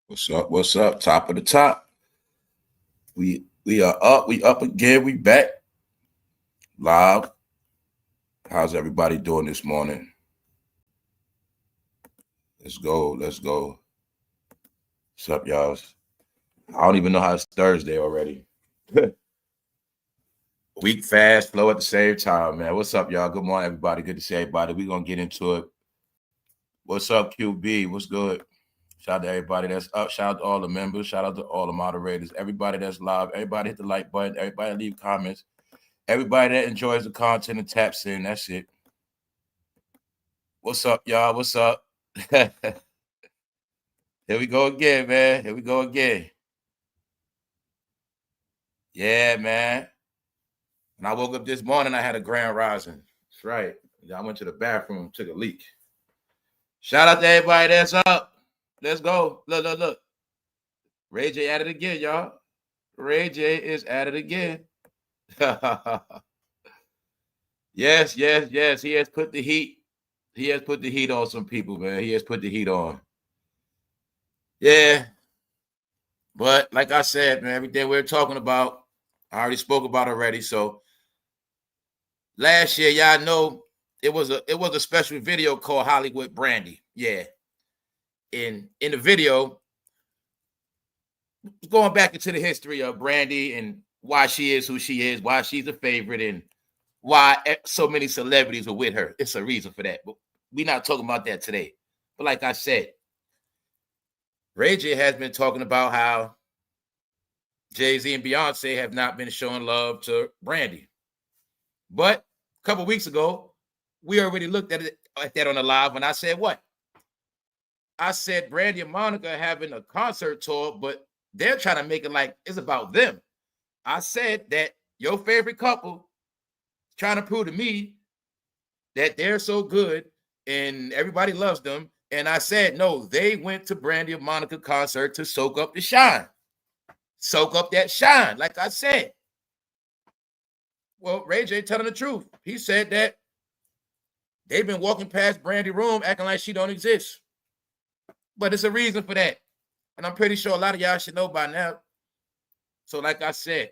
What's up? What's up? Top of the top. We are up. We up again. We back live. How's everybody doing this morning? Let's go. Let's go. What's up, y'all? I don't even know how it's Thursday already. Week fast, flow at the same time, man. What's up, y'all? Good morning, everybody. Good to see everybody. We're gonna get into it. What's up, QB? What's good? Shout out to everybody that's up. Shout out to all the members. Shout out to all the moderators. Everybody that's live. Everybody hit the like button. Everybody leave comments. Everybody that enjoys the content and taps in. That's it. What's up, y'all? What's up? Here we go again, man. Here we go again. Yeah, man. When I woke up this morning, I had a grand rising. That's right. I went to the bathroom, took a leak. Shout out to everybody that's up. Let's go. Look. Ray J at it again, y'all. Ray J is at it again. Yes. He has put the heat. He has put the heat on some people, man. He has put the heat on. Yeah. But like I said, man, everything we're talking about, I already spoke about already. So last year, y'all know it was a special video called Hollywood Brandy. Yeah. In the video, going back into the history of Brandy and why she is who she is, why she's a favorite, and why so many celebrities are with her. It's a reason for that. But we're not talking about that today. But like I said, Ray J has been talking about how Jay-Z and Beyonce have not been showing love to Brandy. But a couple weeks ago, we already looked at that on the live when I said what? I said Brandy and Monica are having a concert tour, but they're trying to make it like it's about them. I said that your favorite couple is trying to prove to me that they're so good and everybody loves them. And I said, no, they went to Brandy and Monica concert to soak up the shine. Soak up that shine, like I said. Well, Ray J telling the truth. He said that they've been walking past Brandy's room acting like she don't exist. But it's a reason for that. And I'm pretty sure a lot of y'all should know by now. So like I said,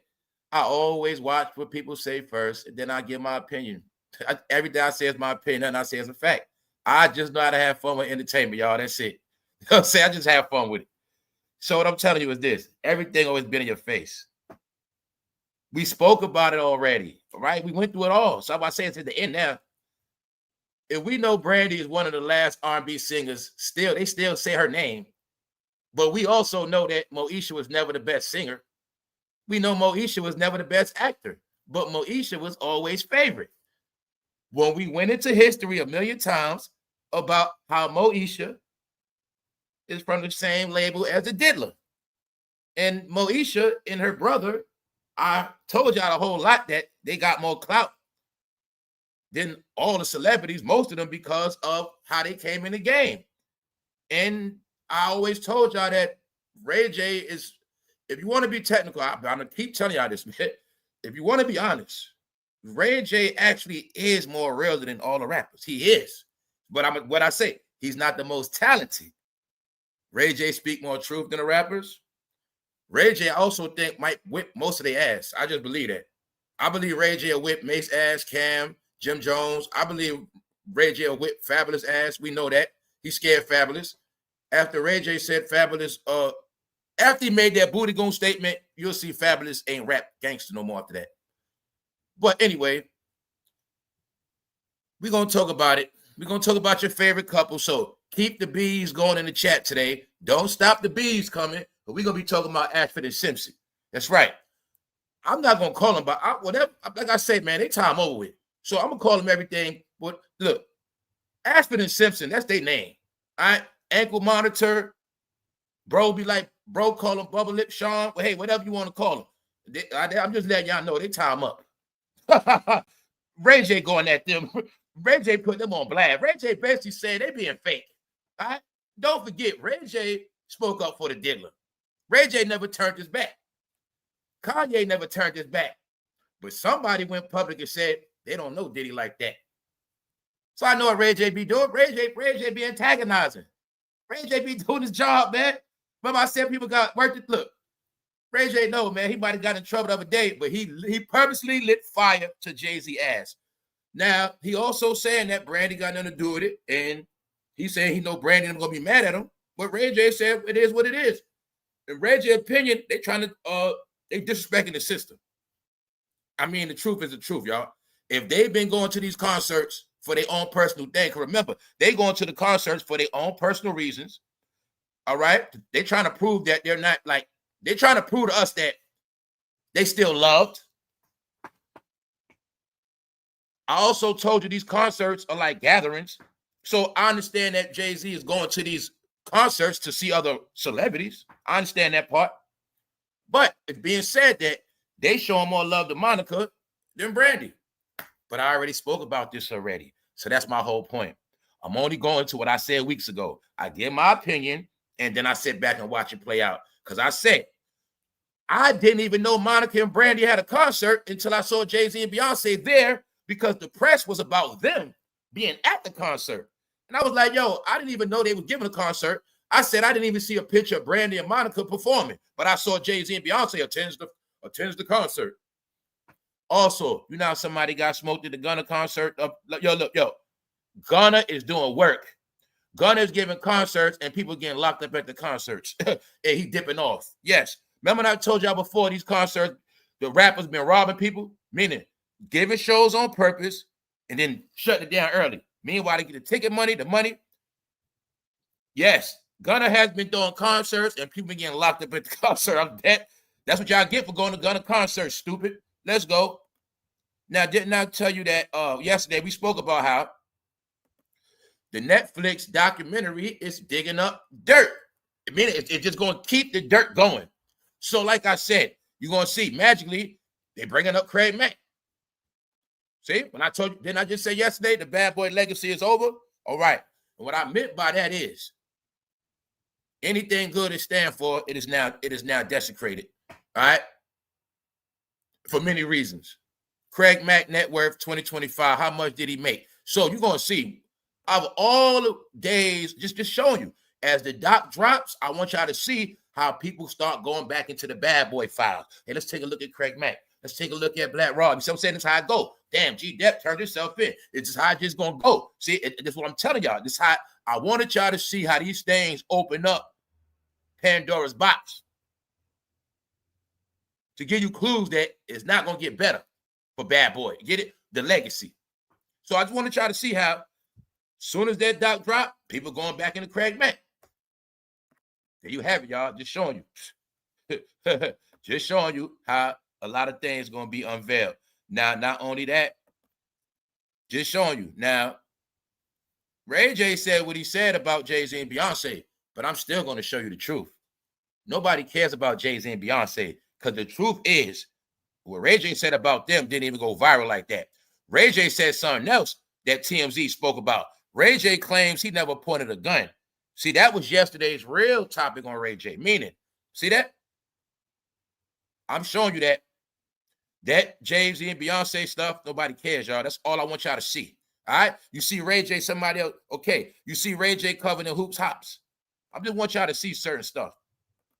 I always watch what people say first, and then I give my opinion. Everything I say is my opinion, and I say it's a fact. I just know how to have fun with entertainment, y'all. That's it. You know what I'm saying? I just have fun with it. So what I'm telling you is this. Everything always been in your face. We spoke about it already, right? We went through it all. So I'm saying it's at the end now. If we know Brandy is one of the last R&B singers, they still say her name. But we also know that Moesha was never the best singer. We know Moesha was never the best actor. But Moesha was always favorite. When we went into history a million times about how Moesha is from the same label as the Diddler. And Moesha and her brother, I told y'all a whole lot that they got more clout than all the celebrities, most of them, because of how they came in the game. And I always told y'all that Ray J is, if you want to be technical, I'm going to keep telling y'all this, man. If you want to be honest, Ray J actually is more real than all the rappers. He is. But what I say, he's not the most talented. Ray J speak more truth than the rappers. Ray J I also think might whip most of their ass. I just believe that. I believe Ray J will whip Mace ass, Cam, Jim Jones. I believe Ray J will whip Fabulous ass. We know that. He scared Fabulous. After Ray J said Fabulous, after he made that booty goon statement, you'll see Fabulous ain't rap gangster no more after that. But anyway, we're going to talk about it. We're going to talk about your favorite couple. So keep the bees going in the chat today. Don't stop the bees coming. But we're going to be talking about Ashford&Simpson. That's right. I'm not going to call them, but whatever. Like I said, man, they time over with. So I'm going to call them everything. But look, Ashford&Simpson, that's their name. All right? Ankle monitor. Bro be like, bro call him Bubble Lip Sean. Well, hey, whatever you want to call him. I'm just letting y'all know they time up. Ray J going at them. Ray J put them on blast. Ray J basically said they being fake. All right? Don't forget, Ray J spoke up for the Diddler. Ray J never turned his back. Kanye never turned his back. But somebody went public and said they don't know Diddy like that. So I know what Ray J be doing. Ray J be antagonizing. Ray J be doing his job, man. Remember I said people got worked it. Look, Ray J, no, man, he might have got in trouble the other day, but he purposely lit fire to Jay-Z ass. Now, he also saying that Brandy got nothing to do with it, and he saying he know Brandy and I'm gonna be mad at him. But Ray J said it is what it is. In Ray J's opinion, they trying to they disrespecting the system. I mean, the truth is the truth, y'all. If they've been going to these concerts for their own personal thing, remember, they going to the concerts for their own personal reasons. All right, they trying to prove that they're not like. They're trying to prove to us that they still loved. I also told you these concerts are like gatherings. So I understand that Jay-Z is going to these concerts to see other celebrities. I understand that part. But it's being said that they show more love to Monica than Brandy. But I already spoke about this already. So that's my whole point. I'm only going to what I said weeks ago. I give my opinion, and then I sit back and watch it play out. Because I said, I didn't even know Monica and Brandy had a concert until I saw Jay-Z and Beyonce there because the press was about them being at the concert. And I was like, yo, I didn't even know they were giving a concert. I said I didn't even see a picture of Brandy and Monica performing, but I saw Jay-Z and Beyonce attends the concert. Also, you know how somebody got smoked at the Gunna concert? Yo, Gunna is doing work. Gunna is giving concerts and people getting locked up at the concerts. And he dipping off. Yes. Remember when I told y'all before these concerts, the rappers been robbing people? Meaning giving shows on purpose and then shutting it down early. Meanwhile, they get the ticket money, the money. Yes, Gunna has been doing concerts and people been getting locked up at the concert. That's what y'all get for going to Gunna concerts, stupid. Let's go. Now, didn't I tell you that yesterday we spoke about how the Netflix documentary is digging up dirt? I mean, it's just going to keep the dirt going. So, like I said, you're going to see magically they bringing up Craig Mack. See, when I told you, didn't I just say yesterday the bad boy legacy is over? All right. And what I meant by that is anything good it stands for, it is now desecrated. All right. For many reasons. Craig Mack net worth 2025. How much did he make? So you're going to see of all the days, just showing you as the doc drops, I want y'all to see how people start going back into the bad boy files. Hey, let's take a look at Craig Mack. Let's take a look at Black Rob. You see what I'm saying? That's how I go. Damn, G-Dep turned himself in. It's just how it's just going to go. See, that's what I'm telling y'all. This is how I wanted y'all to see how these things open up Pandora's box to give you clues that it's not going to get better for Bad Boy. Get it? The legacy. So I just wanted y'all to see how as soon as that doc drop, people going back into Craig Mack. There you have it, y'all. Just showing you. Just showing you how a lot of things going to be unveiled. Now, not only that, just showing you. Now, Ray J said what he said about Jay-Z and Beyonce, but I'm still going to show you the truth. Nobody cares about Jay-Z and Beyonce because the truth is what Ray J said about them didn't even go viral like that. Ray J said something else that TMZ spoke about. Ray J claims he never pointed a gun. See, that was yesterday's real topic on Ray J. Meaning, see that? I'm showing you that Jay-Z and Beyonce stuff, nobody cares, y'all. That's all I want y'all to see. All right? You see Ray J, somebody else. Okay. You see Ray J covered in hoops, hops. I just want y'all to see certain stuff.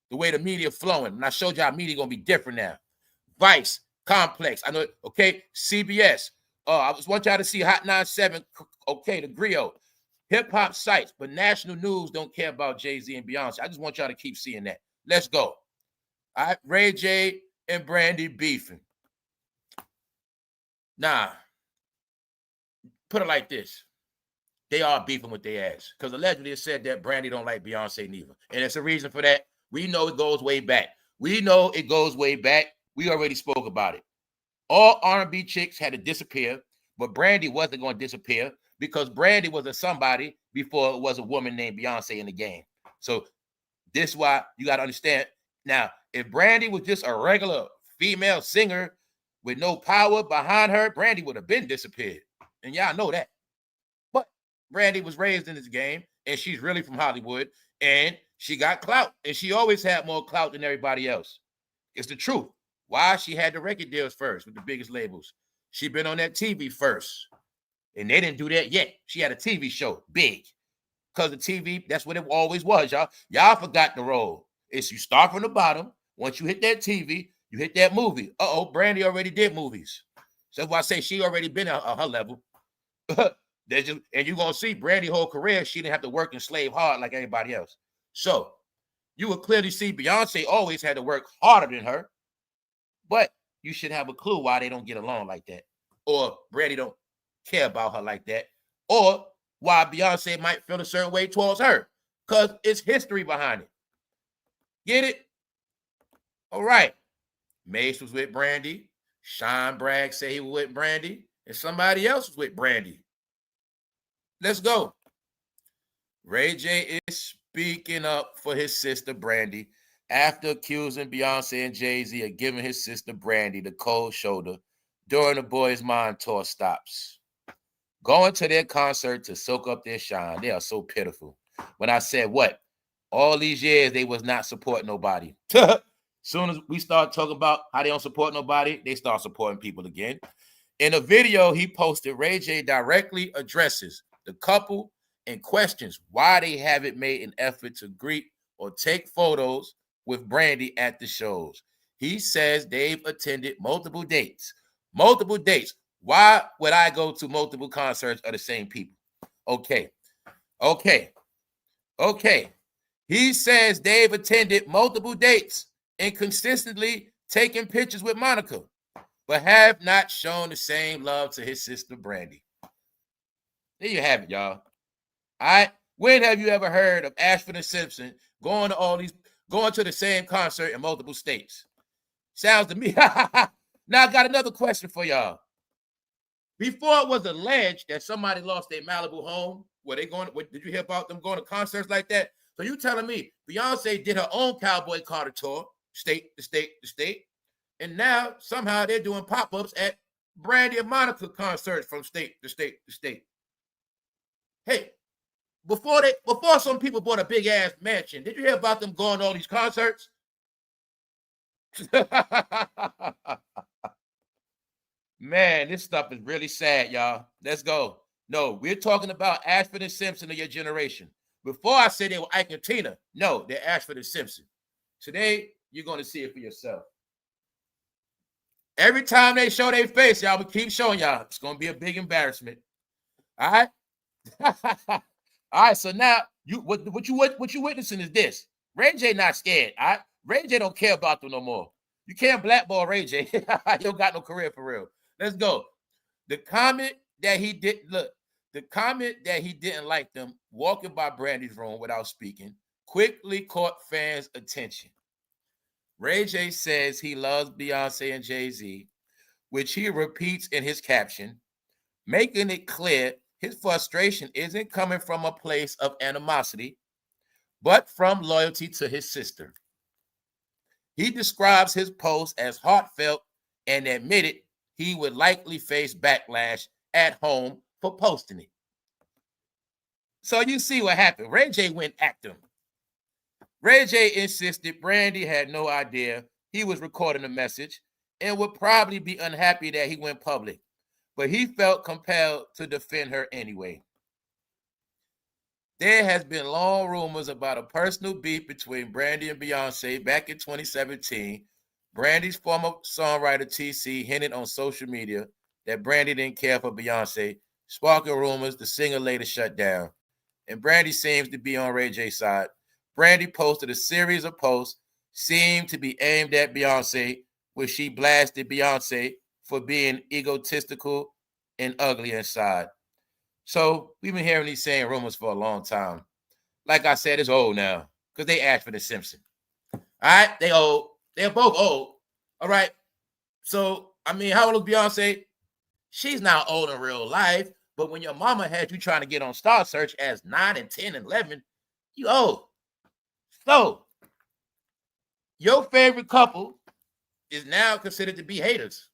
The way the media flowing. And I showed y'all media going to be different now. Vice, Complex. I know, okay, CBS. I just want y'all to see Hot 97, okay, the Griot. Hip-hop sites, but national news don't care about Jay-Z and Beyonce. I just want y'all to keep seeing that. Let's go. All right, Ray J and Brandy beefing. Nah, put it like this. They are beefing with their ass because allegedly it said that Brandy don't like Beyonce neither. And it's a reason for that. We know it goes way back. We already spoke about it. All R&B chicks had to disappear, but Brandy wasn't going to disappear because Brandy was a somebody before it was a woman named Beyonce in the game. So this is why you got to understand. Now, if Brandy was just a regular female singer with no power behind her, Brandy would have been disappeared. And y'all know that. But Brandy was raised in this game, and she's really from Hollywood, and she got clout, and she always had more clout than everybody else. It's the truth. Why? She had the record deals first with the biggest labels. She been on that TV first, and they didn't do that yet. She had a TV show, big, because the TV, that's what it always was, y'all. Y'all forgot the role. It's you start from the bottom. Once you hit that TV, you hit that movie. Brandy already did movies. So that's why I say she already been at her level. And you're going to see Brandy's whole career, she didn't have to work and slave hard like everybody else. So you will clearly see Beyonce always had to work harder than her, but you should have a clue why they don't get along like that, or Brandy don't care about her like that, or why Beyonce might feel a certain way towards her, because it's history behind it. Get it? All right. Mace was with Brandy. Sean Bragg said he was with Brandy, and somebody else was with Brandy. Let's go. Ray J is speaking up for his sister Brandy after accusing Beyonce and Jay-Z of giving his sister Brandy the cold shoulder during the Boys Mind tour stops. Going to their concert to soak up their shine. They are so pitiful. When I said what? All these years they was not supporting nobody. Soon as we start talking about how they don't support nobody, they start supporting people again. In a video he posted, Ray J directly addresses the couple and questions why they haven't made an effort to greet or take photos with Brandy at the shows. He says they've attended multiple dates. Multiple dates. Why would I go to multiple concerts of the same people? Okay. He says they've attended multiple dates and consistently taken pictures with Monica, but have not shown the same love to his sister Brandy. There you have it, y'all. All right. When have you ever heard of Ashford&Simpson going to the same concert in multiple states? Sounds to me. Now I got another question for y'all. Before it was alleged that somebody lost their Malibu home, did you hear about them going to concerts like that? So you telling me Beyonce did her own Cowboy Carter tour, state to state, and now somehow they're doing pop-ups at Brandy and Monica concerts from state to state. Hey, before some people bought a big ass mansion, did you hear about them going to all these concerts? Man, this stuff is really sad, y'all. Let's go. No, we're talking about Ashford&Simpson of your generation. Before I said they were Ike and Tina, no, they're Ashford&Simpson. Today, you're going to see it for yourself. Every time they show their face, y'all, we keep showing y'all. It's going to be a big embarrassment. All right? All right, so now what you witnessing is this. Ray J not scared. All right? Ray J don't care about them no more. You can't blackball Ray J. You don't got no career for real. Let's go. The comment that he didn't like them walking by Brandy's room without speaking quickly caught fans' attention. Ray J says he loves Beyonce and Jay-Z, which he repeats in his caption, making it clear his frustration isn't coming from a place of animosity, but from loyalty to his sister. He describes his post as heartfelt and admitted he would likely face backlash at home for posting it. So you see what happened. Ray J went at them. Ray J insisted Brandy had no idea he was recording a message and would probably be unhappy that he went public, but he felt compelled to defend her anyway. There has been long rumors about a personal beef between Brandy and Beyonce back in 2017. Brandy's former songwriter TC hinted on social media that Brandy didn't care for Beyonce, sparking rumors the singer later shut down. And Brandy seems to be on Ray J's side. Brandy posted a series of posts seemed to be aimed at Beyonce, where she blasted Beyonce for being egotistical and ugly inside. So we've been hearing these same rumors for a long time. Like I said, it's old now because they Ashford&Simpson. All right, they old. They're both old. All right. So, I mean, how old is Beyonce? She's not old in real life, but when your mama had you trying to get on Star Search as 9 and 10 and 11, you old. So, your favorite couple is now considered to be haters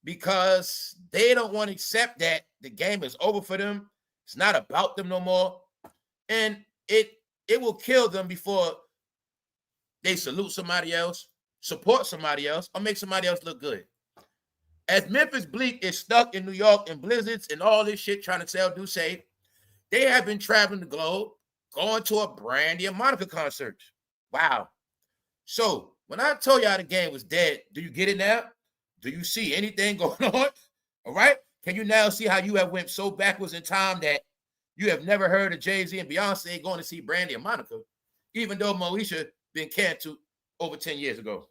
because they don't want to accept that the game is over for them. It's not about them no more. And it will kill them before they salute somebody else, support somebody else, or make somebody else look good. As Memphis Bleak is stuck in New York in blizzards and all this shit trying to sell Duce, they have been traveling the globe, going to a Brandy and Monica concert. Wow. So when I told y'all the game was dead, do you get it now? Do you see anything going on? All right. Can you now see how you have went so backwards in time that you have never heard of Jay-Z and Beyonce going to see Brandy and Monica, even though Moesha been canceled over 10 years ago?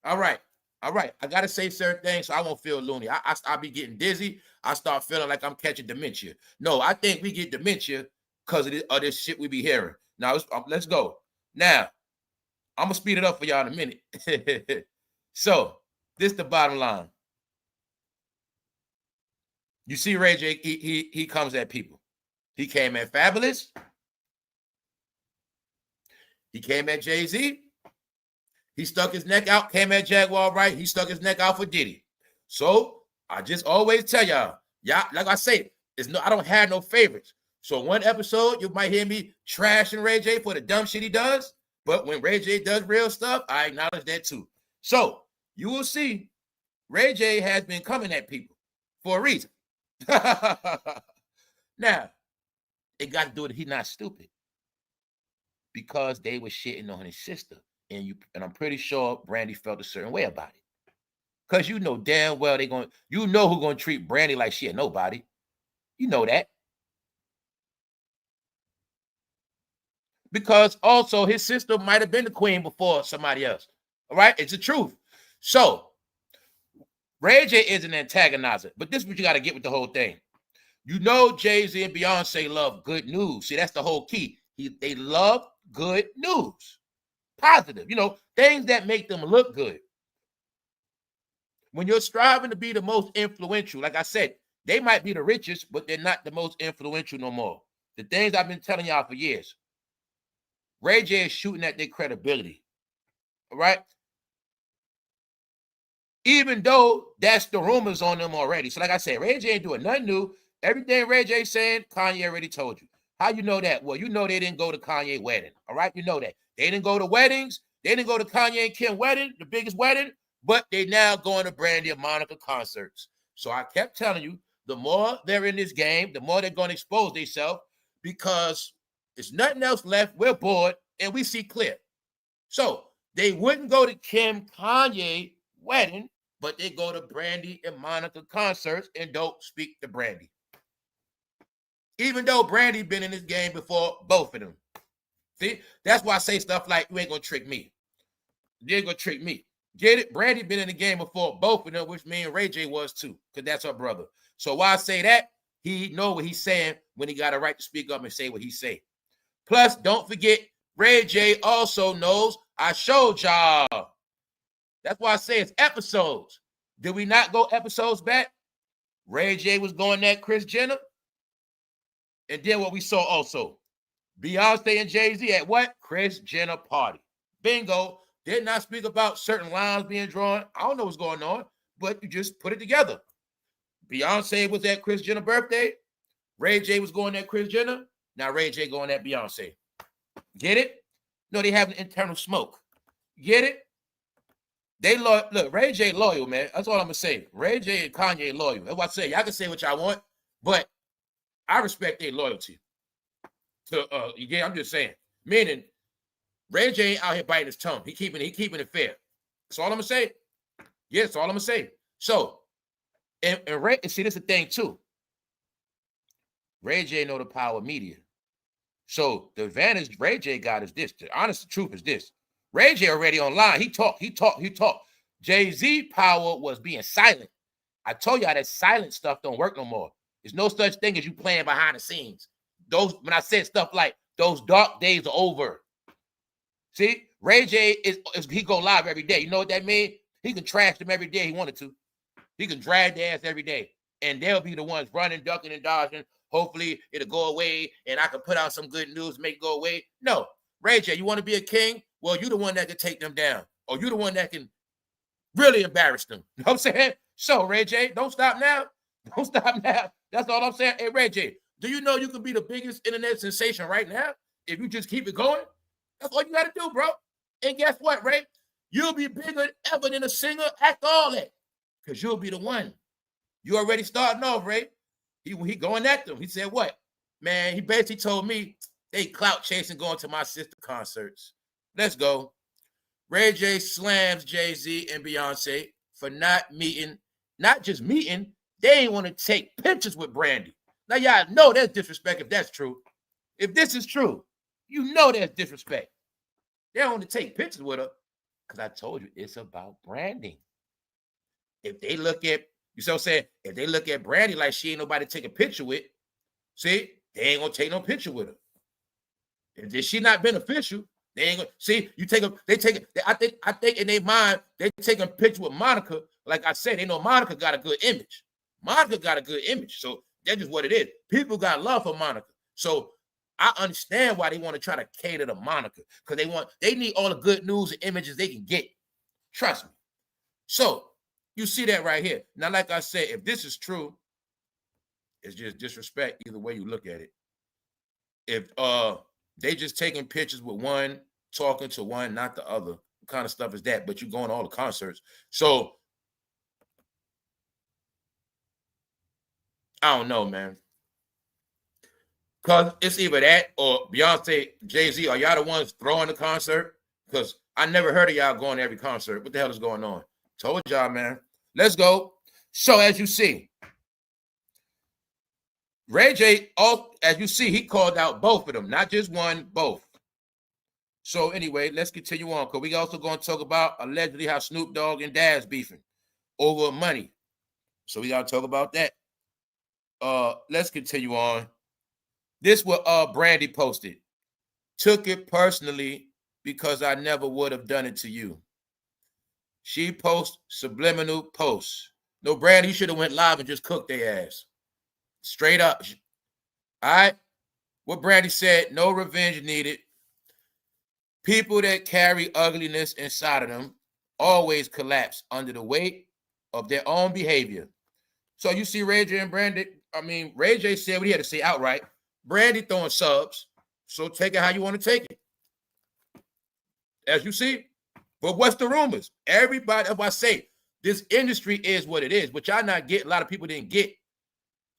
All right. All right. I got to say certain things so I won't feel loony. I be getting dizzy. I start feeling like I'm catching dementia. No, I think we get dementia because of this shit we be hearing. Now, let's go. Now, I'm going to speed it up for y'all in a minute. So, this is the bottom line. You see Ray J, he comes at people. He came at Fabulous. He came at Jay-Z. He stuck his neck out, came at Jaguar Wright. He stuck his neck out for Diddy. So I just always tell y'all, like I say, I don't have no favorites. So one episode, you might hear me trashing Ray J for the dumb shit he does. But when Ray J does real stuff, I acknowledge that too. So you will see Ray J has been coming at people for a reason. Now, it got to do with he's not stupid. Because they were shitting on his sister. And I'm pretty sure Brandy felt a certain way about it. Because you know damn well who's going to treat Brandy like she ain't nobody. You know that. Because also his sister might have been the queen before somebody else. All right? It's the truth. So, Ray J is an antagonizer. But this is what you got to get with the whole thing. You know Jay-Z and Beyonce love good news. See, that's the whole key. They love good news. Positive, things that make them look good. When you're striving to be the most influential, like I said, they might be the richest, but they're not the most influential no more. The things I've been telling y'all for years. Ray J is shooting at their credibility. All right? Even though that's the rumors on them already. So like I said, Ray J ain't doing nothing new. Everything Ray J saying, Kanye already told you. How you know that? Well, you know they didn't go to Kanye wedding. All right? You know that. They didn't go to weddings. They didn't go to Kanye and Kim wedding, the biggest wedding, but they now going to Brandy and Monica concerts. So I kept telling you, the more they're in this game, the more they're going to expose themselves because there's nothing else left. We're bored and we see clear. So they wouldn't go to Kim Kanye wedding, but they go to Brandy and Monica concerts and don't speak to Brandy. Even though Brandy been in this game before both of them. See, that's why I say stuff like, you ain't going to trick me. You ain't going to trick me. Get it? Brandy been in the game before both of them, which me and Ray J was too, because that's her brother. So why I say that, he know what he's saying when he got a right to speak up and say what he say. Plus, don't forget, Ray J also knows I showed y'all. That's why I say it's episodes. Did we not go episodes back? Ray J was going at Kris Jenner. And then what we saw also. Beyonce and Jay-Z at what? Kris Jenner party. Bingo. Did not speak about certain lines being drawn. I don't know what's going on, but you just put it together. Beyonce was at Kris Jenner's birthday. Ray J was going at Kris Jenner. Now Ray J going at Beyonce. Get it? No, they have an internal smoke. Get it? They look, Ray J loyal, man. That's all I'm gonna say. Ray J and Kanye loyal. That's what I say. Y'all can say what y'all want, but I respect their loyalty. Yeah, I'm just saying. Meaning, Ray J ain't out here biting his tongue. He keeping it fair. That's all I'm gonna say. Yeah, that's all I'm gonna say. So, and Ray, see, this is the thing too. Ray J know the power of media. So the advantage Ray J got is this. The honest truth is this. Ray J already online. He talked. Jay-Z power was being silent. I told y'all that silent stuff don't work no more. There's no such thing as you playing behind the scenes. When I said stuff like those dark days are over. See, Ray J he go live every day. You know what that means? He can trash them every day he wanted to. He can drag their ass every day. And they'll be the ones running, ducking, and dodging. Hopefully it'll go away and I can put out some good news, make it go away. No. Ray J, you want to be a king? Well, you're the one that can take them down. Or you're the one that can really embarrass them. You know what I'm saying? So, Ray J, don't stop now. Don't stop now. That's all I'm saying. Hey, Ray J, do you know you can be the biggest internet sensation right now if you just keep it going? That's all you got to do, bro. And guess what, Ray? You'll be bigger ever than a singer. Act all that. Because you'll be the one. You already starting off, Ray. He going at them. He said, what? Man, he basically told me they clout chasing going to my sister concerts. Let's go. Ray J slams Jay-Z and Beyonce for not just meeting, they ain't want to take pictures with Brandy. Now, y'all know that's disrespect if that's true. If this is true, you know that's disrespect. They don't want to take pictures with her because I told you it's about branding. If they look at, you see what I'm saying? If they look at Brandy like she ain't nobody to take a picture with, see, they ain't gonna take no picture with her. If she not beneficial, they ain't gonna see. You take them, they take it. I think in their mind, they taking a picture with Monica. Like I said, they know Monica got a good image. Monica got a good image. So that's just what it is. People got love for Monica. So I understand why they want to try to cater to Monica. Because they need all the good news and images they can get. Trust me. So you see that right here. Now, like I said, if this is true, it's just disrespect either way you look at it. If they just taking pictures with one, talking to one, not the other, what kind of stuff is that? But you going to all the concerts. So I don't know, man. Because it's either that or Beyonce, Jay-Z, are y'all the ones throwing the concert? Because I never heard of y'all going to every concert. What the hell is going on? Told y'all, man. Let's go. So as you see, Ray J, as you see, he called out both of them, not just one, both. So anyway, let's continue on because we also going to talk about allegedly how Snoop Dogg and DAZ beefing over money. So we got to talk about that. Let's continue on. This what Brandy posted. Took it personally because I never would have done it to you. She posts subliminal posts. No, Brandy should have went live and just cooked their ass. Straight up. All right? What Brandy said, no revenge needed. People that carry ugliness inside of them always collapse under the weight of their own behavior. So you see Ray J and Brandy, Ray J said what he had to say outright. Brandy throwing subs. So take it how you want to take it. As you see. But what's the rumors? Everybody, if I say, this industry is what it is, which I not get, a lot of people didn't get.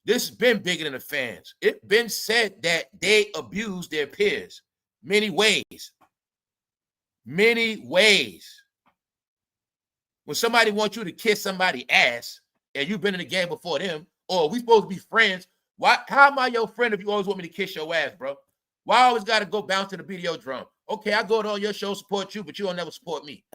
This has been bigger than the fans. It's been said that they abuse their peers many ways. Many ways. When somebody wants you to kiss somebody's ass and you've been in the game before them, or we supposed to be friends, how am I your friend if you always want me to kiss your ass, bro? Why I always got to go bounce to the video drum? Okay, I go to all your shows, support you, but you don't never support me.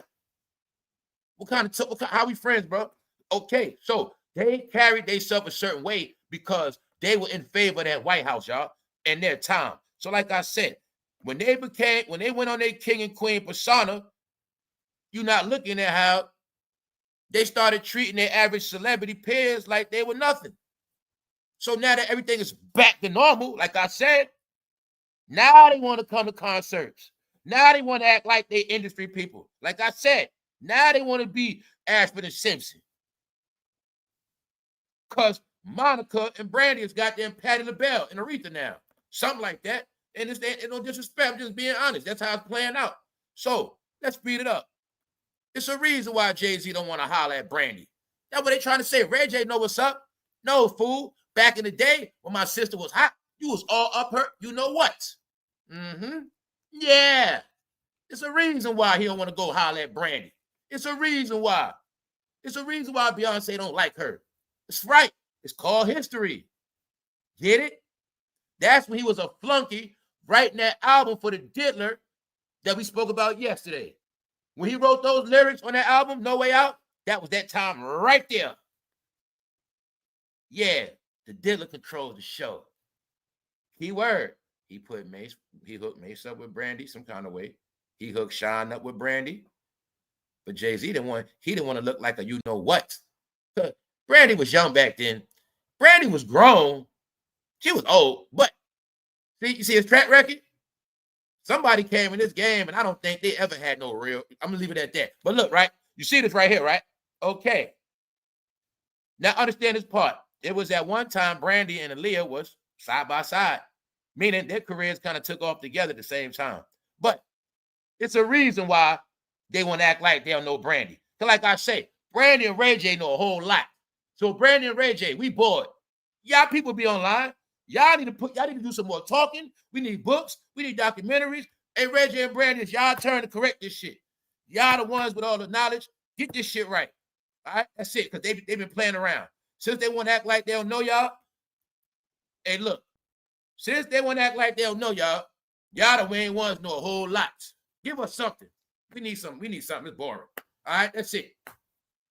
How we friends, bro? Okay, so they carried themselves a certain way because they were in favor of that White House, y'all, and their time. So like I said, when they went on their king and queen persona, you're not looking at how they started treating their average celebrity peers like they were nothing. So now that everything is back to normal, like I said, now they want to come to concerts. Now they want to act like they industry people. Like I said, now they want to be Ashford&Simpson. Because Monica and Brandy has got them Patti LaBelle and Aretha now. Something like that. And it's no disrespect. I'm just being honest. That's how it's playing out. So let's speed it up. It's a reason why Jay-Z don't want to holler at Brandy. That's what they trying to say. Ray J know what's up. No, fool. Back in the day when my sister was hot, you was all up her. You know what? Yeah. It's a reason why he don't want to go holler at Brandy. It's a reason why. It's a reason why Beyonce don't like her. It's right. It's called history. Get it? That's when he was a flunky writing that album for the Diddler that we spoke about yesterday. When he wrote those lyrics on that album, No Way Out, that was that time right there. Yeah, the Diddler controls the show. Keyword. He hooked Mace up with Brandy some kind of way. He hooked Sean up with Brandy. But Jay-Z didn't want to look like a you know what. Brandy was young back then. Brandy was grown. She was old. But you see his track record? Somebody came in this game, and I don't think they ever had no real. I'm going to leave it at that. But look, right? You see this right here, right? Okay. Now understand this part. It was at one time Brandy and Aaliyah was side by side, meaning their careers kind of took off together at the same time. But it's a reason why they want to act like they don't know Brandy. So like I say, Brandy and Ray J know a whole lot. So Brandy and Ray J, we bored. Y'all people be online. Y'all need to do some more talking. We need books. We need documentaries. Hey, Reggie and Brandy, it's y'all turn to correct this shit. Y'all the ones with all the knowledge. Get this shit right. All right? That's it, because they've been playing around. Since they want to act like they don't know y'all, hey, look. Since they want to act like they don't know y'all, y'all the main ones know a whole lot. Give us something. We need something. We need something. It's boring. All right? That's it.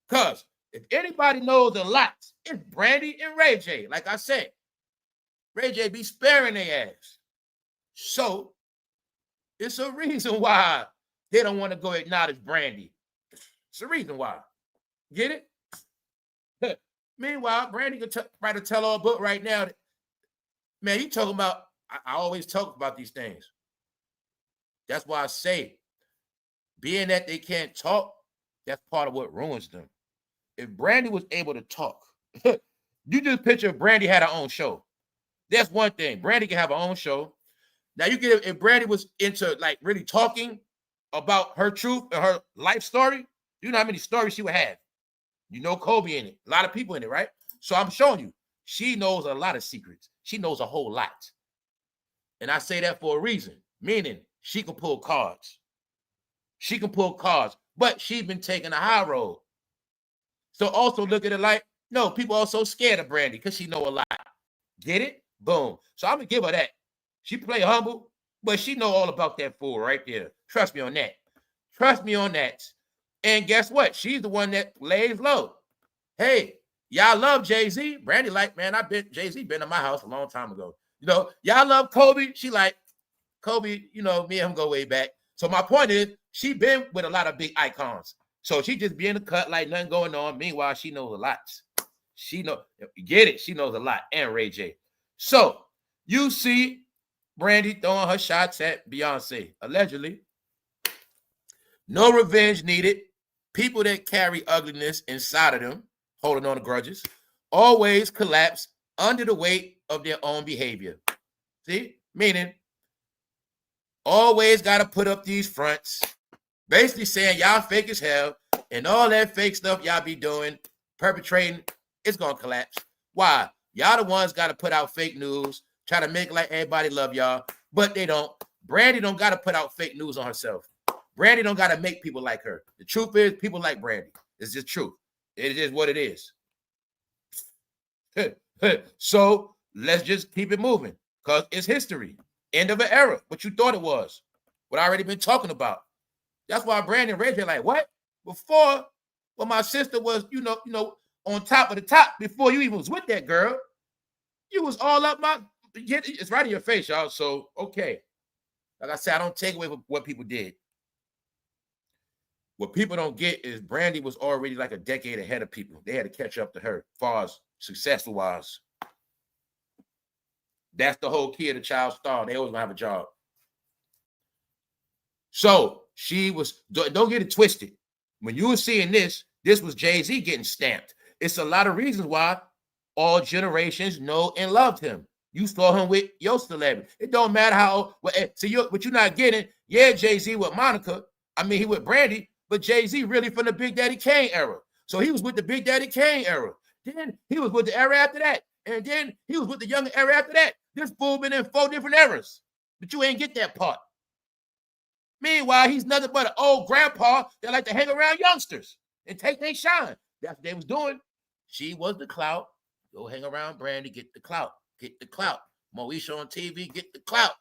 Because if anybody knows a lot, it's Brandy and Ray J. Like I said, Ray J be sparing their ass. So it's a reason why they don't want to go acknowledge Brandy. It's a reason why. Get it? Meanwhile, Brandy can write a tell-all book right now. Man, you talking about, I always talk about these things. That's why I say, being that they can't talk, that's part of what ruins them. If Brandy was able to talk, you just picture if Brandy had her own show. That's one thing. Brandy can have her own show. Now you get if Brandy was into like really talking about her truth and her life story, you know how many stories she would have. You know Kobe in it, a lot of people in it, right? So I'm showing you, she knows a lot of secrets. She knows a whole lot. And I say that for a reason, meaning she can pull cards. She can pull cards, but she's been taking a high road. So also look at it like, no, people are so scared of Brandy because she know a lot. Get it? Boom. So I'm going to give her that. She play humble, but she know all about that fool right there. Trust me on that. Trust me on that. And guess what? She's the one that lays low. Hey, y'all love Jay-Z. Brandy like, man, Jay-Z been in my house a long time ago. You know, y'all love Kobe. She like, Kobe, you know, me and him go way back. So my point is, she been with a lot of big icons. So she just be in the cut like nothing going on. Meanwhile, she knows a lot. She know, get it? She knows a lot. And Ray J. So you see Brandy throwing her shots at Beyonce, allegedly. No revenge needed. People that carry ugliness inside of them, holding on to grudges, always collapse under the weight of their own behavior. See? Meaning, always got to put up these fronts, basically saying y'all fake as hell, and all that fake stuff y'all be doing, perpetrating, it's going to collapse. Why? Y'all the ones got to put out fake news, try to make like everybody love y'all, but they don't. Brandy don't got to put out fake news on herself. Brandy don't got to make people like her. The truth is, people like Brandy. It's just truth. It is what it is. So let's just keep it moving because it's history. End of an era. What you thought it was. What I already been talking about. That's why Brandy and Reggie like, what? Before, when my sister was, you know, on top of the top, before you even was with that girl, you was all up my, it's right in your face, y'all. So, okay. Like I said, I don't take away what people did. What people don't get is Brandy was already like a decade ahead of people. They had to catch up to her as far as successful-wise. That's the whole key of the child star. They always gonna have a job. So she was, don't get it twisted. When you were seeing this was Jay-Z getting stamped. It's a lot of reasons why all generations know and loved him. You saw him with your celebrity. It don't matter how, see, what you're not getting, yeah, Jay-Z with Monica. I mean, he with Brandy, but Jay-Z really from the Big Daddy Kane era. So he was with the Big Daddy Kane era. Then he was with the era after that. And then he was with the younger era after that. This fool been in 4 different eras. But you ain't get that part. Meanwhile, he's nothing but an old grandpa that like to hang around youngsters and take their shine. That's what they was doing. She was the clout. Go hang around Brandy, get the clout. Get the clout. Moesha on TV, get the clout.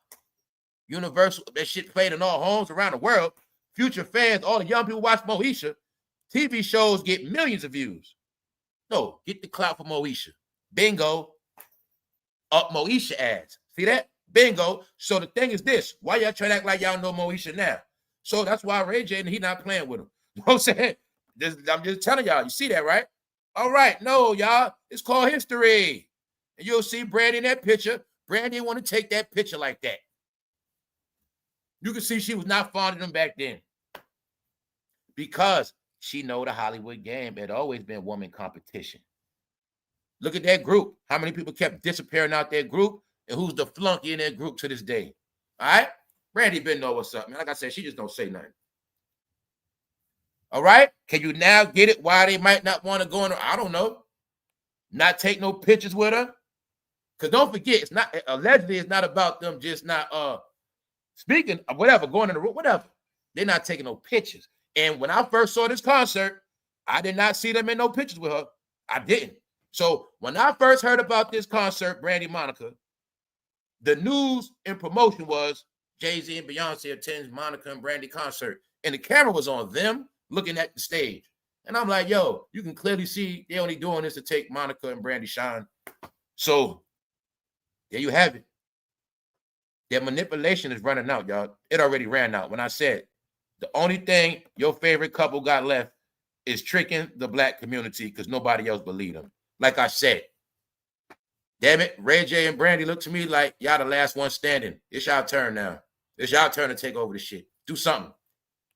Universal, that shit played in all homes around the world. Future fans, all the young people watch Moesha. TV shows get millions of views. No, get the clout for Moesha. Bingo. Up Moesha ads. See that? Bingo. So the thing is this. Why y'all trying to act like y'all know Moesha now? So that's why Ray J and he not playing with him. You know what I'm saying? I'm just telling y'all. You see that, right? All right. No, y'all. It's called history. And you'll see Brandy in that picture. Brandy didn't want to take that picture like that. You can see she was not fond of them back then. Because she know the Hollywood game. It had always been woman competition. Look at that group. How many people kept disappearing out that group? And who's the flunky in that group to this day? All right? Brandy been know what's up, man. Like I said, she just don't say nothing. All right? Can you now get it why they might not want to go in? I don't know. Not take no pictures with her? Because don't forget, it's not, allegedly, it's not about them just not speaking of whatever, going in the room, whatever. They're not taking no pictures. And when I first saw this concert, I did not see them in no pictures with her. I didn't. So when I first heard about this concert, Brandy Monica, the news and promotion was Jay-Z and Beyonce attends Monica and Brandy concert. And the camera was on them looking at the stage. And I'm like, yo, you can clearly see they only doing this to take Monica and Brandy shine. So there you have it. Their manipulation is running out, y'all. It already ran out. When I said the only thing your favorite couple got left is tricking the black community because nobody else believed them. Like I said, damn it, Ray J and Brandy look to me like y'all the last one standing. It's y'all turn now. It's y'all turn to take over the shit. Do something.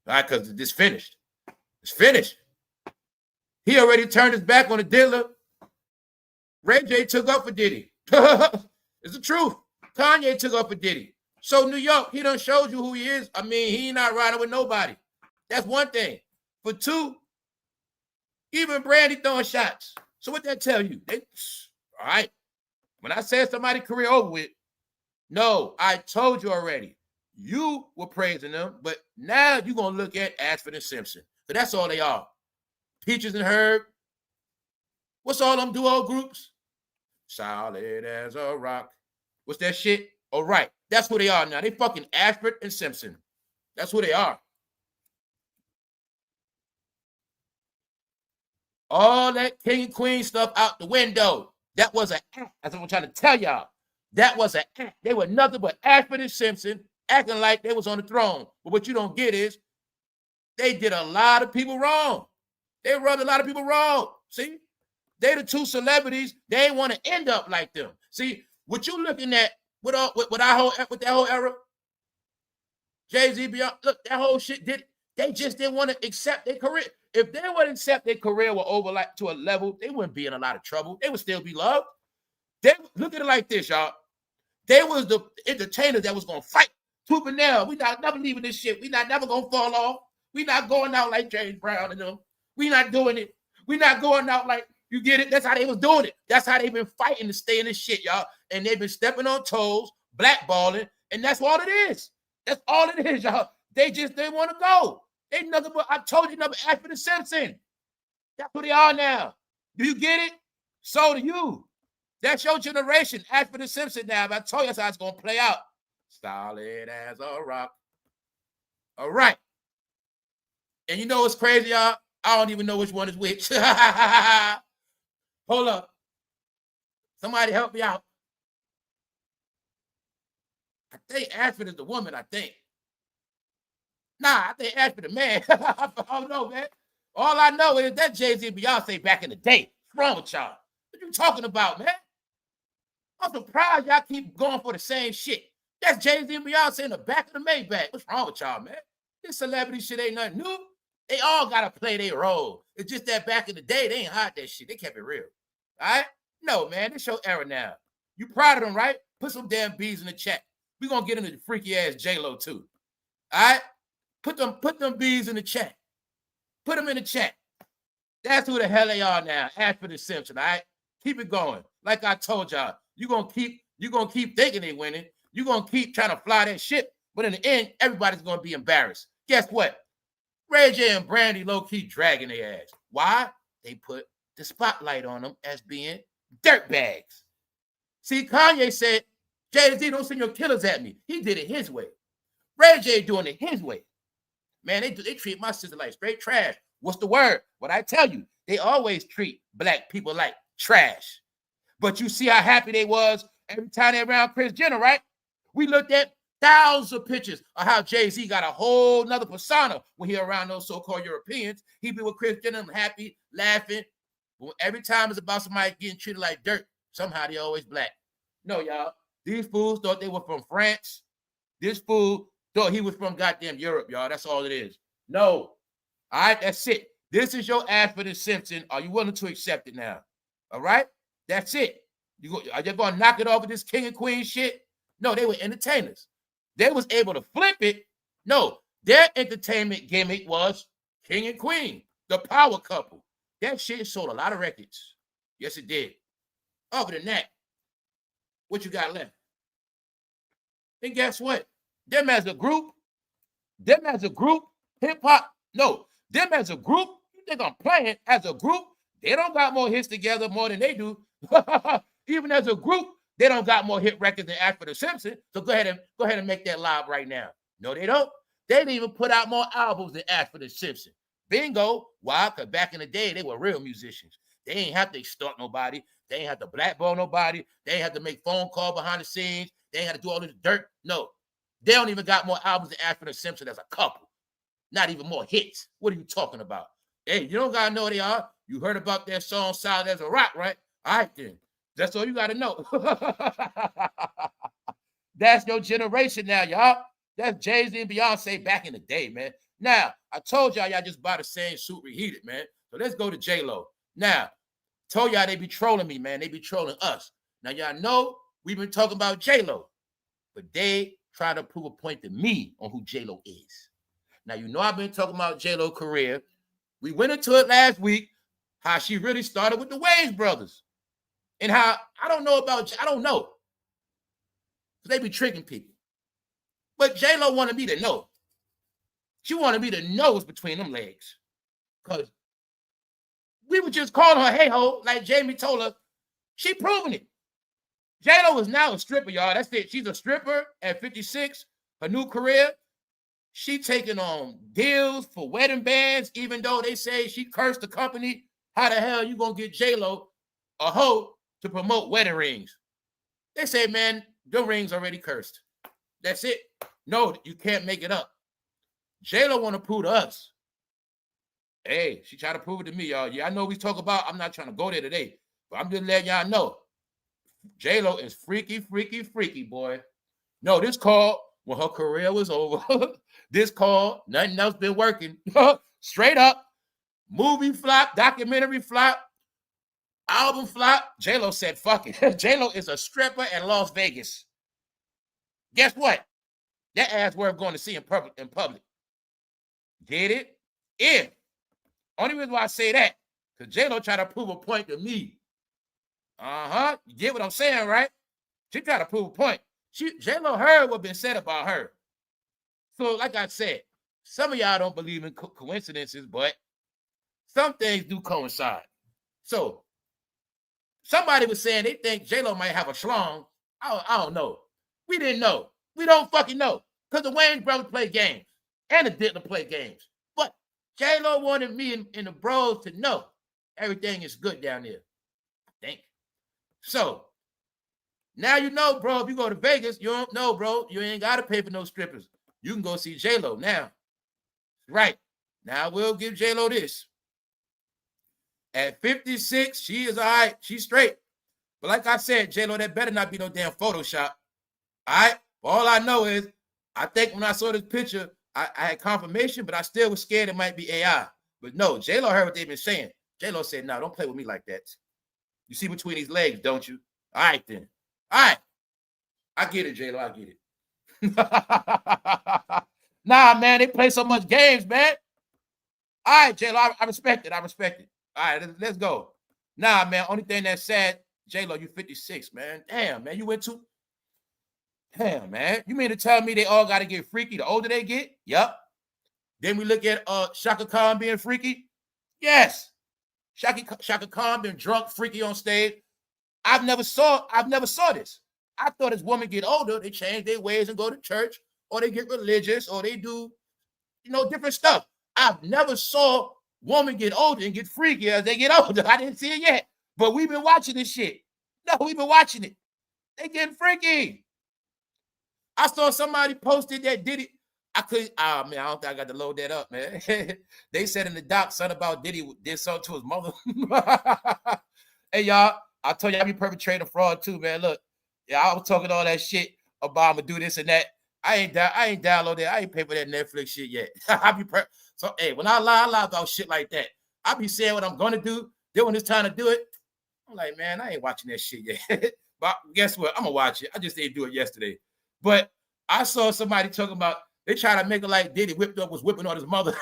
All right, because it's finished. It's finished. He already turned his back on the dealer. Ray J took up for Diddy. It's the truth. Kanye took up for Diddy. So New York, he done showed you who he is. I mean, he not riding with nobody. That's one thing. For two, even Brandy throwing shots. So what that tell you? All right. When I said somebody's career over with, no, I told you already. You were praising them, but now you're going to look at Ashford&Simpson. So that's all they are. Peaches and Herb. What's all them duo groups? Solid as a rock. What's that shit? All right. That's who they are now. They fucking Ashford&Simpson. That's who they are. All that king and queen stuff out the window. That was an act. That's what I'm trying to tell y'all. That was an act. They were nothing but Ashford&Simpson acting like they was on the throne. But what you don't get is they did a lot of people wrong. They rubbed a lot of people wrong. See? They the two celebrities. They ain't want to end up like them. See, what you looking at with that whole era, Jay-Z, Beyonce, look, that whole shit they just didn't want to accept their career. If they would accept their career were over like to a level, they wouldn't be in a lot of trouble. They would still be loved. They look at it like this, y'all. They was the entertainers that was gonna fight tooth and nail. We not never leaving this shit. We not never gonna fall off. We not going out like James Brown and them. We not doing it. We not going out like, you get it? That's how they was doing it. That's how they've been fighting to stay in this shit, y'all. And they've been stepping on toes, blackballing, and that's all it is. That's all it is, y'all. They just didn't want to go. They nothing but, I told you, nothing Ashford&Simpson. That's who they are now. Do you get it? So do you. That's your generation, Ashford&Simpson now. If I told you that's how it's going to play out. Solid as a rock. All right. And you know what's crazy, y'all? I don't even know which one is which. Hold up. Somebody help me out. I think Ashford is the woman, I think. Nah, I think Ashford the man. I don't know, man. All I know is that Jay-Z and Beyonce back in the day. What's wrong with y'all? What you talking about, man? I'm surprised y'all keep going for the same shit. That's Jay-Z and Beyonce in the back of the Maybach. What's wrong with y'all, man? This celebrity shit ain't nothing new. They all got to play their role. It's just that back in the day, they ain't hide that shit. They kept it real. All right? No, man, this your era now. You proud of them, right? Put some damn bees in the chat. We're going to get into the freaky ass J-Lo too. All right? Put them bees in the chat. Put them in the chat. That's who the hell they are now. Ashford&Simpson, all right? Keep it going. Like I told y'all, you're gonna keep thinking they winning. You're gonna keep trying to fly that ship, but in the end, everybody's gonna be embarrassed. Guess what? Ray J and Brandy low-key dragging their ass. Why? They put the spotlight on them as being dirtbags. See, Kanye said, Jay-Z, don't send your killers at me. He did it his way. Ray J doing it his way. Man, they treat my sister like straight trash. What's the word? What I tell you, they always treat black people like trash. But you see how happy they was every time they around Kris Jenner, right? We looked at thousands of pictures of how Jay-Z got a whole nother persona when he around those so-called Europeans. He be with Kris Jenner, happy, laughing. But every time it's about somebody getting treated like dirt, somehow they always black. No, y'all. These fools thought they were from France. This fool thought he was from goddamn Europe, y'all. That's all it is. No. All right, that's it. This is your Ashford&Simpson. Are you willing to accept it now? All right? That's it. Are you going to knock it off with this king and queen shit? No, they were entertainers. They was able to flip it. No, their entertainment gimmick was king and queen, the power couple. That shit sold a lot of records. Yes, it did. Other than that, what you got left? And guess what? them as a group, hip hop, no, them as a group, you think I'm playing as a group? They don't got more hits together more than they do. Even as a group, they don't got more hit records than Ashford&Simpson. So go ahead and make that live right now. No, they don't. They didn't even put out more albums than Ashford&Simpson. Bingo. Why? Because back in the day, they were real musicians. They ain't have to extort nobody. They ain't have to blackball nobody. They ain't have to make phone call behind the scenes. They ain't have to do all this dirt. No. They don't even got more albums than Ashford&Simpson as a couple. Not even more hits. What are you talking about? Hey, you don't got to know they are. You heard about their song Solid as a Rock, right? All right, then. That's all you got to know. That's your generation now, y'all. That's Jay-Z and Beyonce back in the day, man. Now, I told y'all just bought the same suit reheated, man. So let's go to J-Lo. Now, told y'all they be trolling me, man. They be trolling us. Now, y'all know we've been talking about J-Lo, but they try to prove a point to me on who J-Lo is. Now, you know I've been talking about J-Lo career. We went into it last week, how she really started with the Wayans brothers. And how, I don't know. Because they be tricking people. But J-Lo wanted me to know. She wanted me to know what's between them legs. Because we were just calling her hey-ho, like Jamie told her. She proving it. J-Lo is now a stripper, y'all. That's it. She's a stripper at 56. Her new career. She taking on deals for wedding bands, even though they say she cursed the company. How the hell you gonna get J-Lo a hoe to promote wedding rings? They say, man, the rings already cursed. That's it. No, you can't make it up. J-Lo want to prove to us. Hey, she tried to prove it to me, y'all. Yeah, I know we talk about, I'm not trying to go there today, but I'm just letting y'all know. J-Lo is freaky, freaky, freaky, boy. No, this called when her career was over. This called nothing else been working. Straight up. Movie flop, documentary flop, album flop. J-Lo said, fuck it. J-Lo is a stripper in Las Vegas. Guess what? That ass worth going to see in public. Get it? If. Only reason why I say that, because J-Lo tried to prove a point to me. You get what I'm saying, right? She tried to prove a point. J-Lo heard what been said about her. So, like I said, some of y'all don't believe in coincidences, but some things do coincide. So, somebody was saying they think J-Lo might have a schlong. I don't know. We didn't know. We don't fucking know. Because the Wayans brothers play games. And the Diddler play games. But J-Lo wanted me and the bros to know everything is good down there. I think. So, now you know, bro, if you go to Vegas, you don't know, bro. You ain't got to pay for no strippers. You can go see J-Lo now. Right. Now, we'll give J-Lo this. At 56, she is all right. She's straight. But like I said, J-Lo, that better not be no damn Photoshop. All right? All I know is, I think when I saw this picture, I had confirmation, but I still was scared it might be AI. But no, J-Lo heard what they've been saying. J-Lo said, no, don't play with me like that. You see between these legs, don't you? All right, then. All right. I get it, J-Lo. I get it. Nah, man, they play so much games, man. All right, J-Lo, I respect it. I respect it. All right, let's go. Nah, man, only thing that's sad, J-Lo, you 56, man. Damn, man, you went to... Damn, man. You mean to tell me they all got to get freaky the older they get? Yep. Then we look at Shaka Khan being freaky. Yes. Shaka Khan been drunk, freaky on stage. I've never saw this. I thought as women get older, they change their ways and go to church, or they get religious, or they do, different stuff. I've never saw women get older and get freaky as they get older. I didn't see it yet. But we've been watching this shit. No, we've been watching it. They getting freaky. I saw somebody posted that Diddy. I don't think I got to load that up, man. They said in the doc something about Diddy did something to his mother. Hey, y'all, I told you I be perpetrating fraud too, man. Look, yeah, I was talking all that shit about I'm gonna do this and that. I ain't download that. I ain't pay for that Netflix shit yet. So, hey, when I lie about shit like that. I be saying what I'm gonna do. Then when it's time to do it, I'm like, man, I ain't watching that shit yet. But guess what? I'm gonna watch it. I just didn't do it yesterday. But I saw somebody talking about they try to make it like Diddy was whipping on his mother.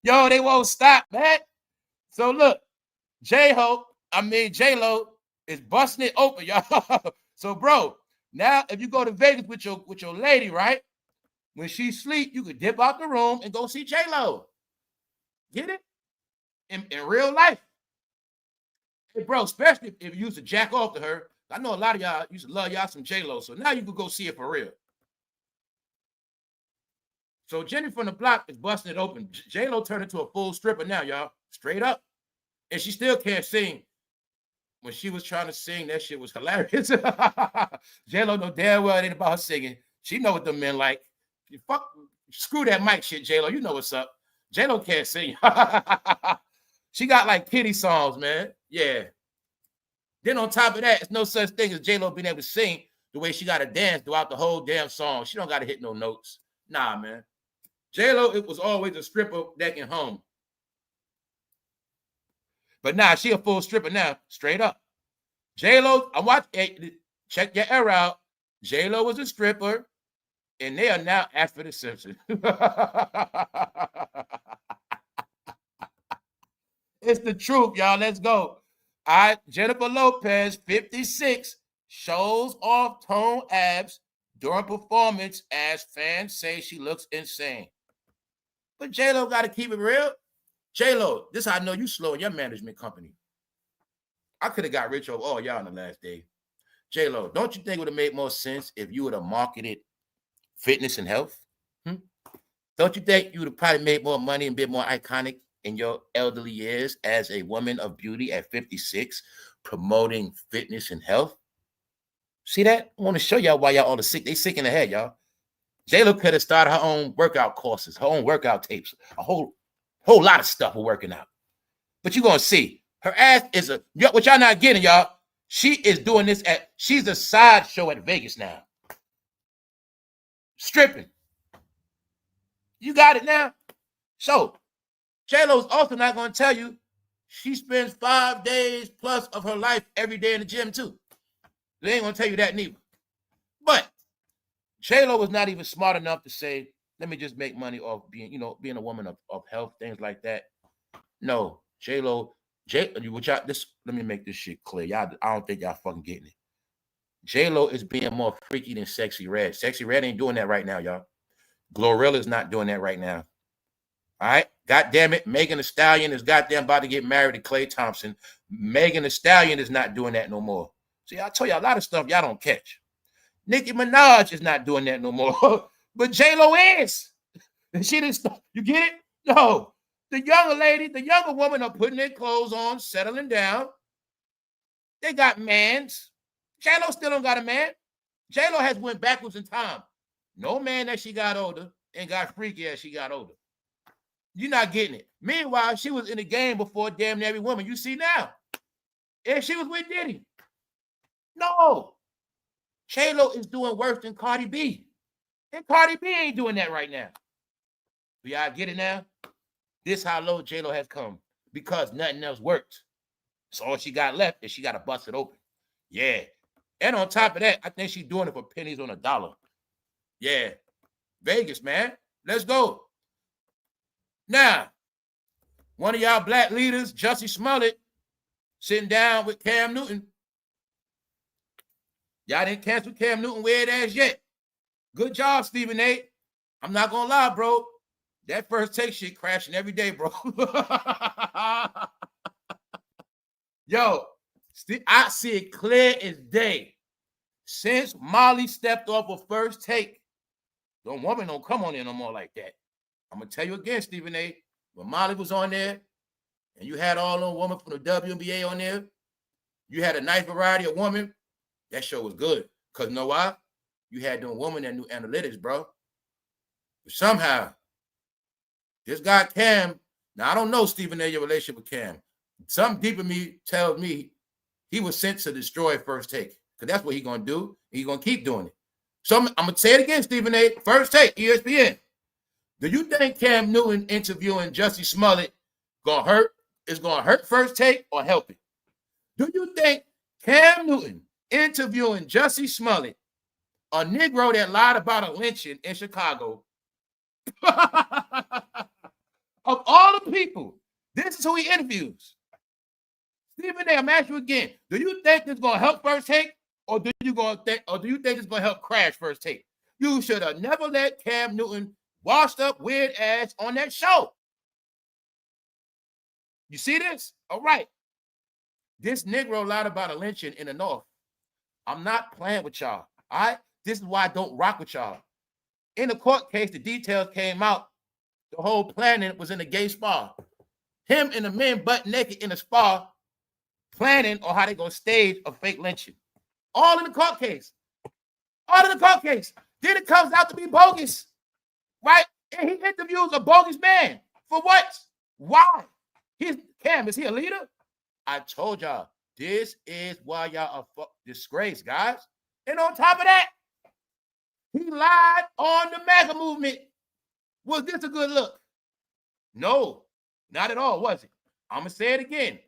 Yo, they won't stop, man. So look, J-Lo is busting it open, y'all. So, bro, Now, if you go to Vegas with your lady, right? When she sleep, you could dip out the room and go see J-Lo. Get it? In real life. Hey, bro, especially if you used to jack off to her. I know a lot of y'all used to love y'all some J-Lo, so now you could go see it for real. So Jenny from the block is busting it open. J-Lo turned into a full stripper now, y'all. Straight up. And she still can't sing. When she was trying to sing, that shit was hilarious. J-Lo know damn well it ain't about her singing. She know what the men like. Fuck, screw that mic shit, J-Lo. You know what's up. J-Lo can't sing. She got like kitty songs, man. Yeah. Then on top of that, it's no such thing as J-Lo being able to sing the way she got to dance throughout the whole damn song. She don't got to hit no notes. Nah, man. J-Lo, it was always a stripper that can hum. But nah, she a full stripper now, straight up. J-Lo, I watch. Hey, check your error out. J-Lo was a stripper, and they are now Ashford&Simpson. It's the truth, y'all. Let's go. Jennifer Lopez, 56, shows off tone abs during performance as fans say she looks insane. But J-Lo got to keep it real. J-Lo, this is how I know you slow in your management company. I could have got rich over all y'all on the last day. J-Lo, don't you think it would have made more sense if you would have marketed fitness and health? Don't you think you would have probably made more money and been more iconic in your elderly years as a woman of beauty at 56, promoting fitness and health? See that? I want to show y'all why y'all all the sick. They sick in the head, y'all. J-Lo could have started her own workout courses, her own workout tapes, a whole lot of stuff for working out. But you're going to see. Her ass is what y'all not getting, y'all. She is doing this she's a sideshow at Vegas now. Stripping. You got it now? So, J-Lo's also not going to tell you she spends 5 days plus of her life every day in the gym, too. They ain't going to tell you that neither. But J-Lo was not even smart enough to say, let me just make money off being a woman of health, things like that. No, J-Lo, let me make this shit clear. Y'all, I don't think y'all fucking getting it. J-Lo is being more freaky than Sexy Red. Sexy Red ain't doing that right now, y'all. Glorilla's not doing that right now. All right? God damn it. Megan Thee Stallion is goddamn about to get married to Klay Thompson. Megan Thee Stallion is not doing that no more. See, I told you a lot of stuff y'all don't catch. Nickiminaj is not doing that no more. But J-Lo is. And she didn't stop. You get it? No. The younger women are putting their clothes on, settling down. They got mans. J-Lo still don't got a man. J-Lo has went backwards in time. No man that she got older and got freaky as she got older. You're not getting it. Meanwhile, she was in the game before damn near every woman you see now. And she was with Diddy. No. J-Lo is doing worse than Cardi B. And Cardi B ain't doing that right now. Do y'all get it now? This how low J-Lo has come. Because nothing else works. So all she got left is she got to bust it open. Yeah. And on top of that, I think she's doing it for pennies on a dollar. Yeah. Vegas, man. Let's go. Now, one of y'all black leaders, Jussie Smollett, sitting down with Cam Newton. Y'all didn't cancel Cam Newton weird ass yet. Good job, Stephen A. I'm not going to lie, bro. That first take shit crashing every day, bro. Yo, I see it clear as day. Since Molly stepped off of first take, the woman don't come on there no more like that. I'm going to tell you again, Stephen A. When Molly was on there, and you had all those women from the WNBA on there, you had a nice variety of women, that show was good. Because you know why? You had them women that knew analytics, bro. But somehow, this guy Cam, now I don't know, Stephen A., your relationship with Cam. Something deep in me tells me he was sent to destroy first take. Because that's what he's going to do. He's going to keep doing it. So I'm going to say it again, Stephen A. First take, ESPN. Do you think Cam Newton interviewing Jussie Smollett is going to hurt first take or help it? Do you think Cam Newton interviewing Jussie Smollett, a Negro that lied about a lynching in Chicago, of all the people, this is who he interviews? Stephen A., I'm asking you again. Do you think this is going to help first take Or do you think it's gonna help crash First Take? You should have never let Cam Newton washed up weird ass on that show. You see this? All right. This Negro lied about a lynching in the North. I'm not playing with y'all. All right. This is why I don't rock with y'all. In the court case, the details came out. The whole planning was in a gay spa. Him and the men butt naked in a spa, planning on how they gonna stage a fake lynching. All in the court case. All in the court case. Then it comes out to be bogus, right? And he interviews a bogus man. For what? Why? Cam, is he a leader? I told y'all, this is why y'all are disgraced, guys. And on top of that, he lied on the MAGA movement. Was this a good look? No, not at all, was it? I'm going to say it again.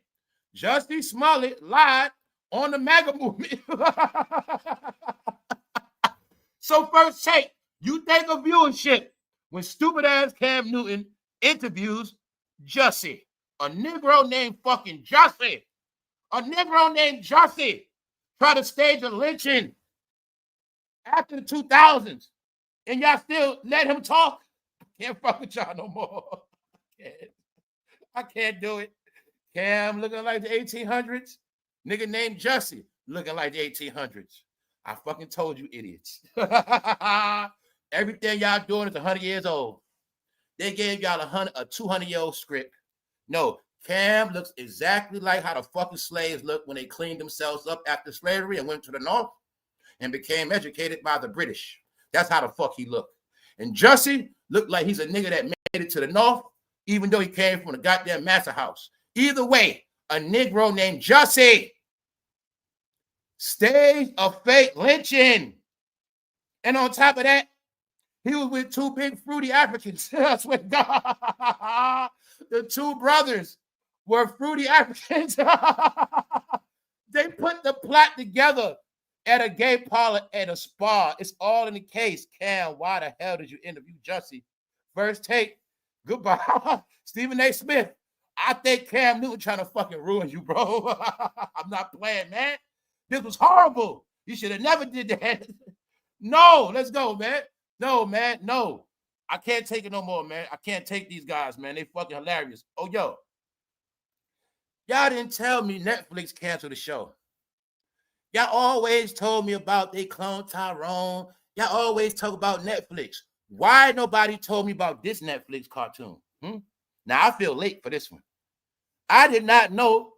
Jussie Smollett lied on the MAGA movement. So First Take, you think of viewership when stupid ass Cam Newton interviews Jussie, a Negro named fucking Jussie, a Negro named Jussie, try to stage a lynching after the 2000s, and y'all still let him talk? Can't fuck with y'all no more. I can't do it. Cam looking like the 1800s. Nigga named Jussie looking like the 1800s. I fucking told you, idiots. Everything y'all doing is 100 years old. They gave y'all a 200-year-old script. No, Cam looks exactly like how the fucking slaves looked when they cleaned themselves up after slavery and went to the North and became educated by the British. That's how the fuck he looked. And Jussie looked like he's a nigga that made it to the North, even though he came from the goddamn master house. Either way, a Negro named Jussie staged a fake lynching. And on top of that, he was with two big fruity Africans. I swear to God. The two brothers were fruity Africans. They put the plot together at a gay parlor at a spa. It's all in the case. Cam, why the hell did you interview Jussie? First Take, goodbye. Stephen A. Smith, I think Cam Newton trying to fucking ruin you, bro. I'm not playing, man. This was horrible. You should have never did that. No, let's go, man. No, man, no. I can't take it no more, man. I can't take these guys, man. They fucking hilarious. Oh, yo. Y'all didn't tell me Netflix canceled the show. Y'all always told me about they clone Tyrone. Y'all always talk about Netflix. Why nobody told me about this Netflix cartoon? Now, I feel late for this one. I did not know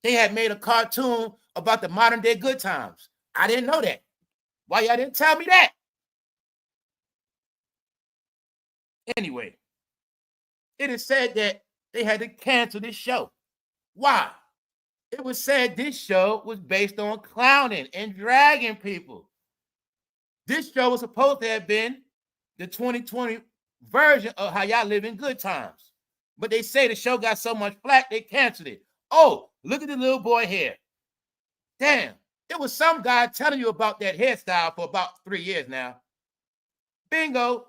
they had made a cartoon about the modern day good times. I didn't know that. Why y'all didn't tell me that? Anyway, it is said that they had to cancel this show. Why? It was said this show was based on clowning and dragging people. This show was supposed to have been the 2020 version of How Y'all Live in Good Times. But they say the show got so much flack, they canceled it. Oh, look at the little boy hair. Damn, it was some guy telling you about that hairstyle for about 3 years now. Bingo.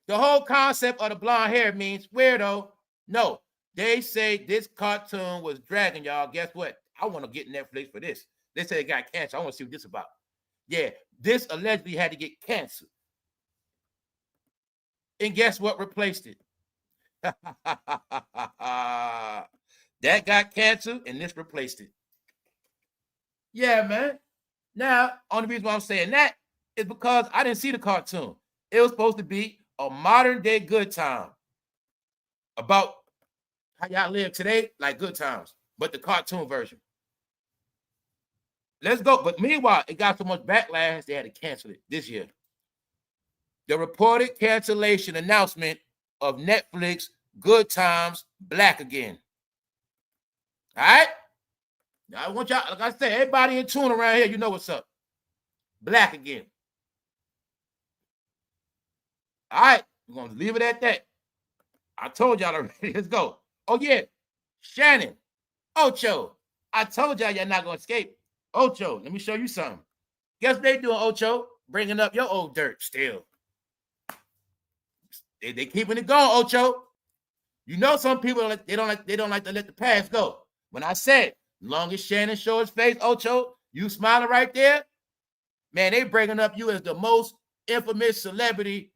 The whole concept of the blonde hair means weirdo. No, they say this cartoon was dragging y'all. Guess what? I want to get Netflix for this. They say it got canceled. I want to see what this is about. Yeah, this allegedly had to get canceled. And guess what replaced it? That got canceled and this replaced it. Yeah, man. Now, only reason why I'm saying that is because I didn't see the cartoon. It was supposed to be a modern day good time about how y'all live today, like good times, but the cartoon version. Let's go. But meanwhile, it got so much backlash, they had to cancel it this year. The reported cancellation announcement of Netflix Good Times Black Again. All right? Now, I want y'all, like I said, everybody in tune around here, you know what's up. Black again. All right, we're going to leave it at that. I told y'all already. Let's go. Oh, yeah. Shannon. Ocho. I told y'all not going to escape. Ocho, let me show you something. Guess what they doing, Ocho? Bringing up your old dirt still. They keeping it going, Ocho. You know some people, they don't like to let the past go. When I said, as long as Shannon shows his face, Ocho, You smiling right there? Man, they bringing up you as the most infamous celebrity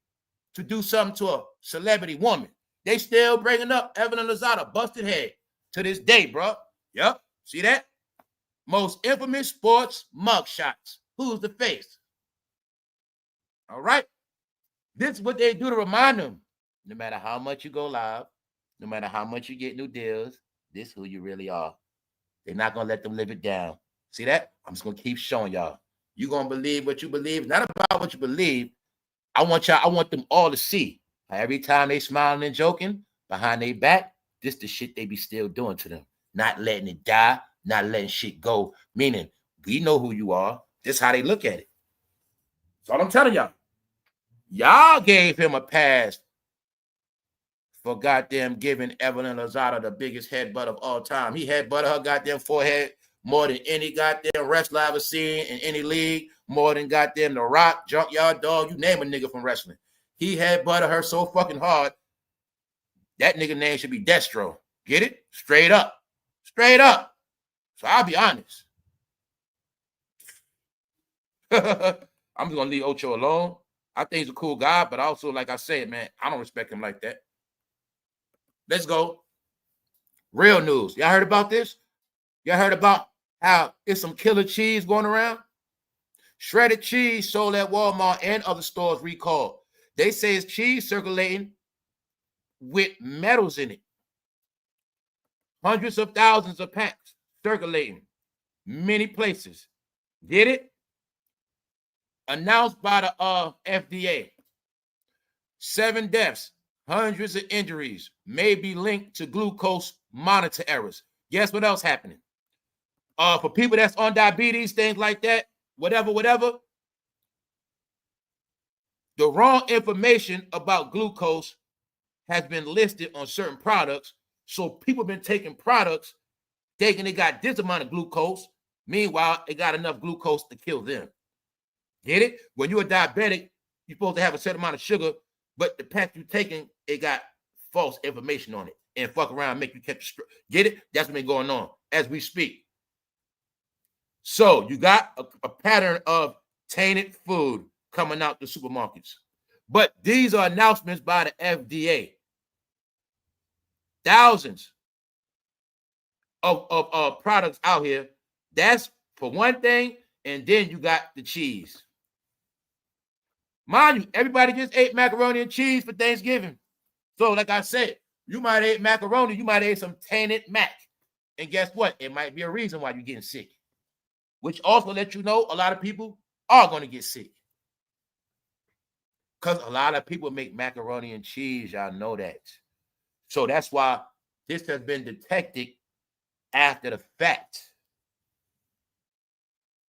to do something to a celebrity woman. They still bringing up Evelyn Lozada, busted head to this day, bro. Yep. See that? Most infamous sports mugshots. Who's the face? All right. This is what they do to remind them. No matter how much you go live, no matter how much you get new deals, this is who you really are. They're not going to let them live it down. See that? I'm just going to keep showing y'all. You're going to believe what you believe. Not about what you believe. I want them all to see how every time they smiling and joking behind their back, this the shit they be still doing to them. Not letting it die, not letting shit go. Meaning, we know who you are. This is how they look at it. That's all I'm telling y'all. Y'all gave him a pass for goddamn giving Evelyn Lozada the biggest headbutt of all time. He headbutted her goddamn forehead more than any goddamn wrestler I've ever seen in any league, more than goddamn The Rock, Junkyard Dog, you name a nigga from wrestling. He headbutted her so fucking hard, that nigga name should be Destro. Get it? Straight up. Straight up. So I'll be honest. I'm just going to leave Ocho alone. I think he's a cool guy, but also, like I said, man, I don't respect him like that. Let's go. Real news. Y'all heard about this? Y'all heard about how it's some killer cheese going around? Shredded cheese sold at Walmart and other stores recalled. They say it's cheese circulating with metals in it. Hundreds of thousands of packs circulating. Many places. Get it? Announced by the FDA. 7 deaths, hundreds of injuries may be linked to glucose monitor errors. Guess what else happening? For people that's on diabetes, things like that, whatever, the wrong information about glucose has been listed on certain products. So people have been taking products thinking they got this amount of glucose. Meanwhile, it got enough glucose to kill them. Get it? When you're a diabetic, you're supposed to have a certain amount of sugar, but the pack you're taking, it got false information on it and fuck around and make you catch a stroke. Get it? That's what's been going on as we speak. So you got a pattern of tainted food coming out the supermarkets. But these are announcements by the FDA. Thousands of products out here. That's for one thing. And then you got the cheese. Mind you, everybody just ate macaroni and cheese for Thanksgiving. So like I said, you might have ate macaroni, you might have ate some tainted mac. And guess what? It might be a reason why you're getting sick. Which also lets you know a lot of people are going to get sick. Because a lot of people make macaroni and cheese. Y'all know that. So that's why this has been detected after the fact.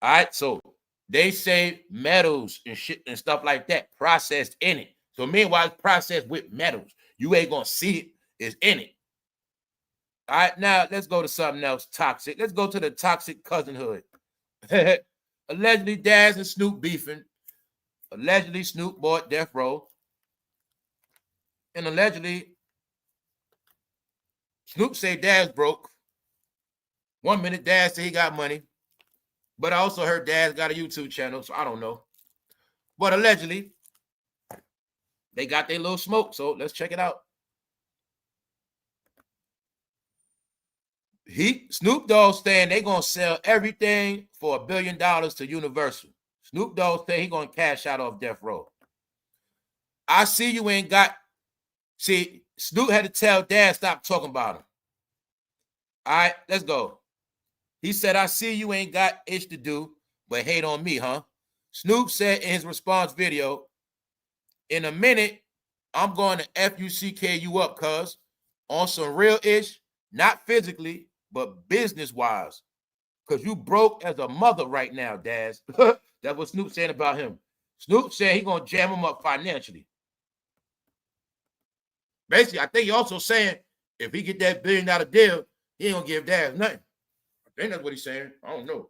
All right, so they say metals and shit and stuff like that processed in it. So meanwhile, it's processed with metals. You ain't going to see it. It's in it. All right, now let's go to something else toxic. Let's go to the toxic cousinhood. Allegedly, DAZ and Snoop beefing. Allegedly, Snoop bought Death Row. And allegedly, Snoop say DAZ broke. 1 minute, DAZ say he got money. But I also heard DAZ got a YouTube channel, so I don't know. But allegedly, they got their little smoke, so let's check it out. Snoop Dogg saying they gonna sell everything for $1 billion to Universal. Snoop Dogg saying he gonna cash out off Death Row. I see you ain't got. See, Snoop had to tell Dad stop talking about him. All right, let's go. He said, I see you ain't got itch to do, but hate on me, huh? Snoop said in his response video, in a minute, I'm going to F-U-C-K you up, cuz on some real ish, not physically, but business-wise. Because you broke as a mother right now, Daz. That's what Snoop said about him. Snoop said he going to jam him up financially. Basically, I think he also saying if he get that $1 billion deal, he ain't going to give Daz nothing. I think that's what he's saying. I don't know.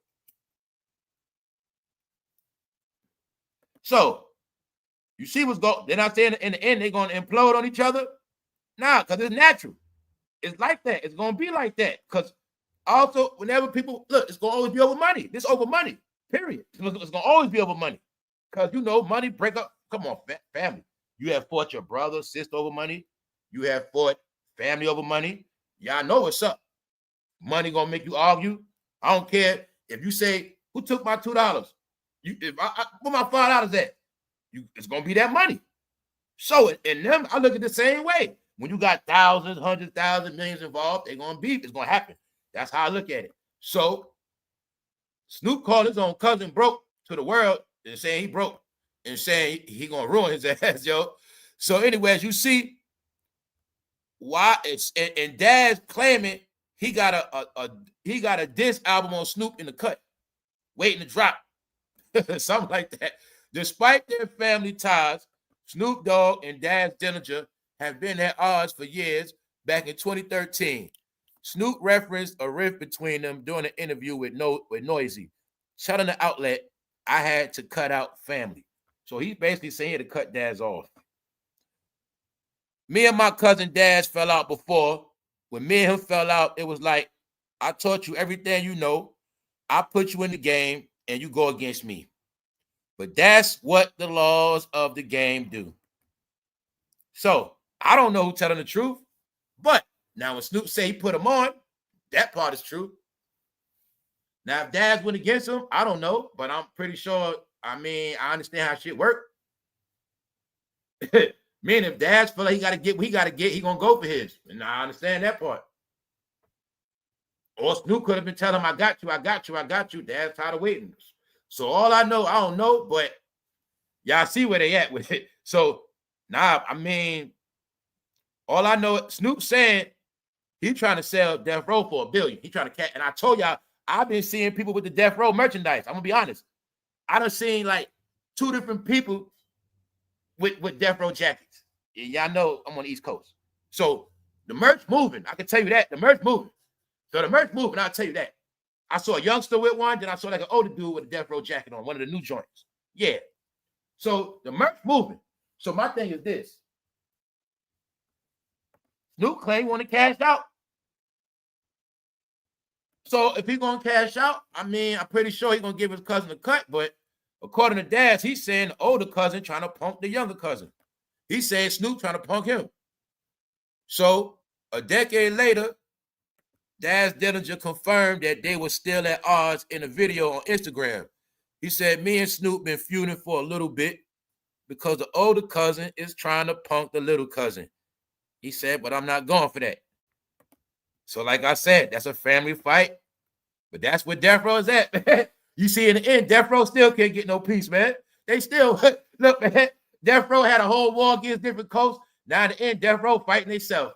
So, you see what's going on. They're not saying in the end they're going to implode on each other. Nah, because it's natural. It's like that. It's going to be like that because Also, whenever people look, it's gonna always be over money. This over money. Period. It's gonna always be over money. Because you know, money break up. Come on, family. You have fought your brother, sister over money. You have fought family over money. Y'all know what's up. Money gonna make you argue. I don't care if you say, who took my $2? If where my $5 at? It's gonna be that money. So in them, I look at the same way. When you got thousands, hundreds, thousands, millions involved, they're gonna be. It's gonna happen. That's how I look at it. So Snoop called his own cousin broke to the world and saying he broke and saying he gonna ruin his ass, yo. So anyways, you see why it's and DAZ claiming he got a diss album on Snoop in the cut, waiting to drop, something like that. Despite their family ties, Snoop Dogg and DAZ Dillinger have been at odds for years. Back in 2013, Snoop referenced a rift between them during an interview with Noisy, telling the outlet, "I had to cut out family." So he's basically saying he had to cut DAZ off. Me and my cousin DAZ fell out before. When me and him fell out, it was like, I taught you everything you know. I put you in the game and you go against me. But that's what the laws of the game do. So I don't know who's telling the truth, but now when Snoop say he put him on, that part is true. Now if DAZ went against him, I don't know, but I'm pretty sure, I understand how shit work. Meaning if DAZ feel like he gotta get, he gonna go for his. And I understand that part. Or Snoop could have been telling him, I got you. DAZ tired of waiting. So all I know, I don't know, but y'all see where they at with it. So all I know, Snoop saying he trying to sell Death Row for $1 billion. He trying to catch, and I told y'all, I've been seeing people with the Death Row merchandise. I'm gonna be honest. I done seen like 2 different people with Death Row jackets. Y'all know I'm on the East Coast. So the merch moving. I can tell you that. The merch moving. So the merch moving, I'll tell you that. I saw a youngster with one, then I saw like an older dude with a Death Row jacket on, one of the new joints. Yeah. So the merch moving. So my thing is this. Snoop claim want to cash out. So if he's going to cash out, I'm pretty sure he's going to give his cousin a cut, but according to DAZ, he's saying the older cousin trying to punk the younger cousin. He's saying Snoop trying to punk him. So a decade later, DAZ Dillinger confirmed that they were still at odds in a video on Instagram. He said, me and Snoop been feuding for a little bit because the older cousin is trying to punk the little cousin. He said, but I'm not going for that. So like I said, that's a family fight, but that's where Death Row is at. You see in the end, Death Row still can't get no peace, man. They still, look, man, Death Row had a whole war against different coasts. Now in the end, Death Row fighting themselves.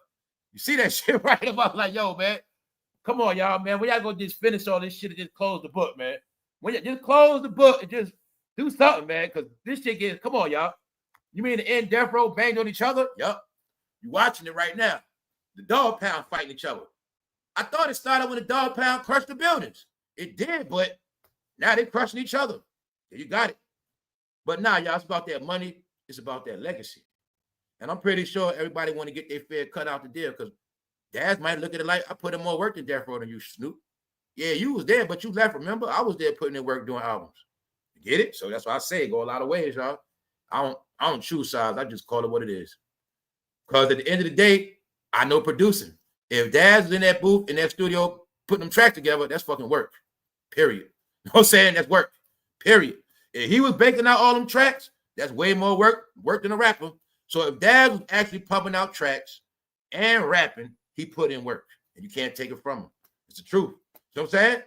You see that shit right about like, yo, man, come on, y'all, man. When y'all gonna just finish all this shit and just close the book, man? When you just close the book and just do something, man, because this shit gets, come on, y'all. You mean the end Death Row banged on each other? Yup. You watching it right now. The Dog Pound fighting each other. I thought it started when the Dog Pound crushed the buildings. It did, but now they're crushing each other. You got it. But now, y'all, it's about that money. It's about that legacy. And I'm pretty sure everybody want to get their fair cut out the deal because DAZ might look at it like, I put in more work in Death Row than you, Snoop. Yeah, you was there, but you left, remember? I was there putting in work doing albums. You get it? So that's why I say it go a lot of ways, y'all. I don't choose sides. I just call it what it is. Because at the end of the day, I know producing. If DAZ is in that booth, in that studio, putting them tracks together, that's fucking work. Period. You know what I'm saying? That's work. Period. If he was baking out all them tracks, that's way more work than a rapper. So if DAZ was actually pumping out tracks and rapping, he put in work. And you can't take it from him. It's the truth. You know what I'm saying?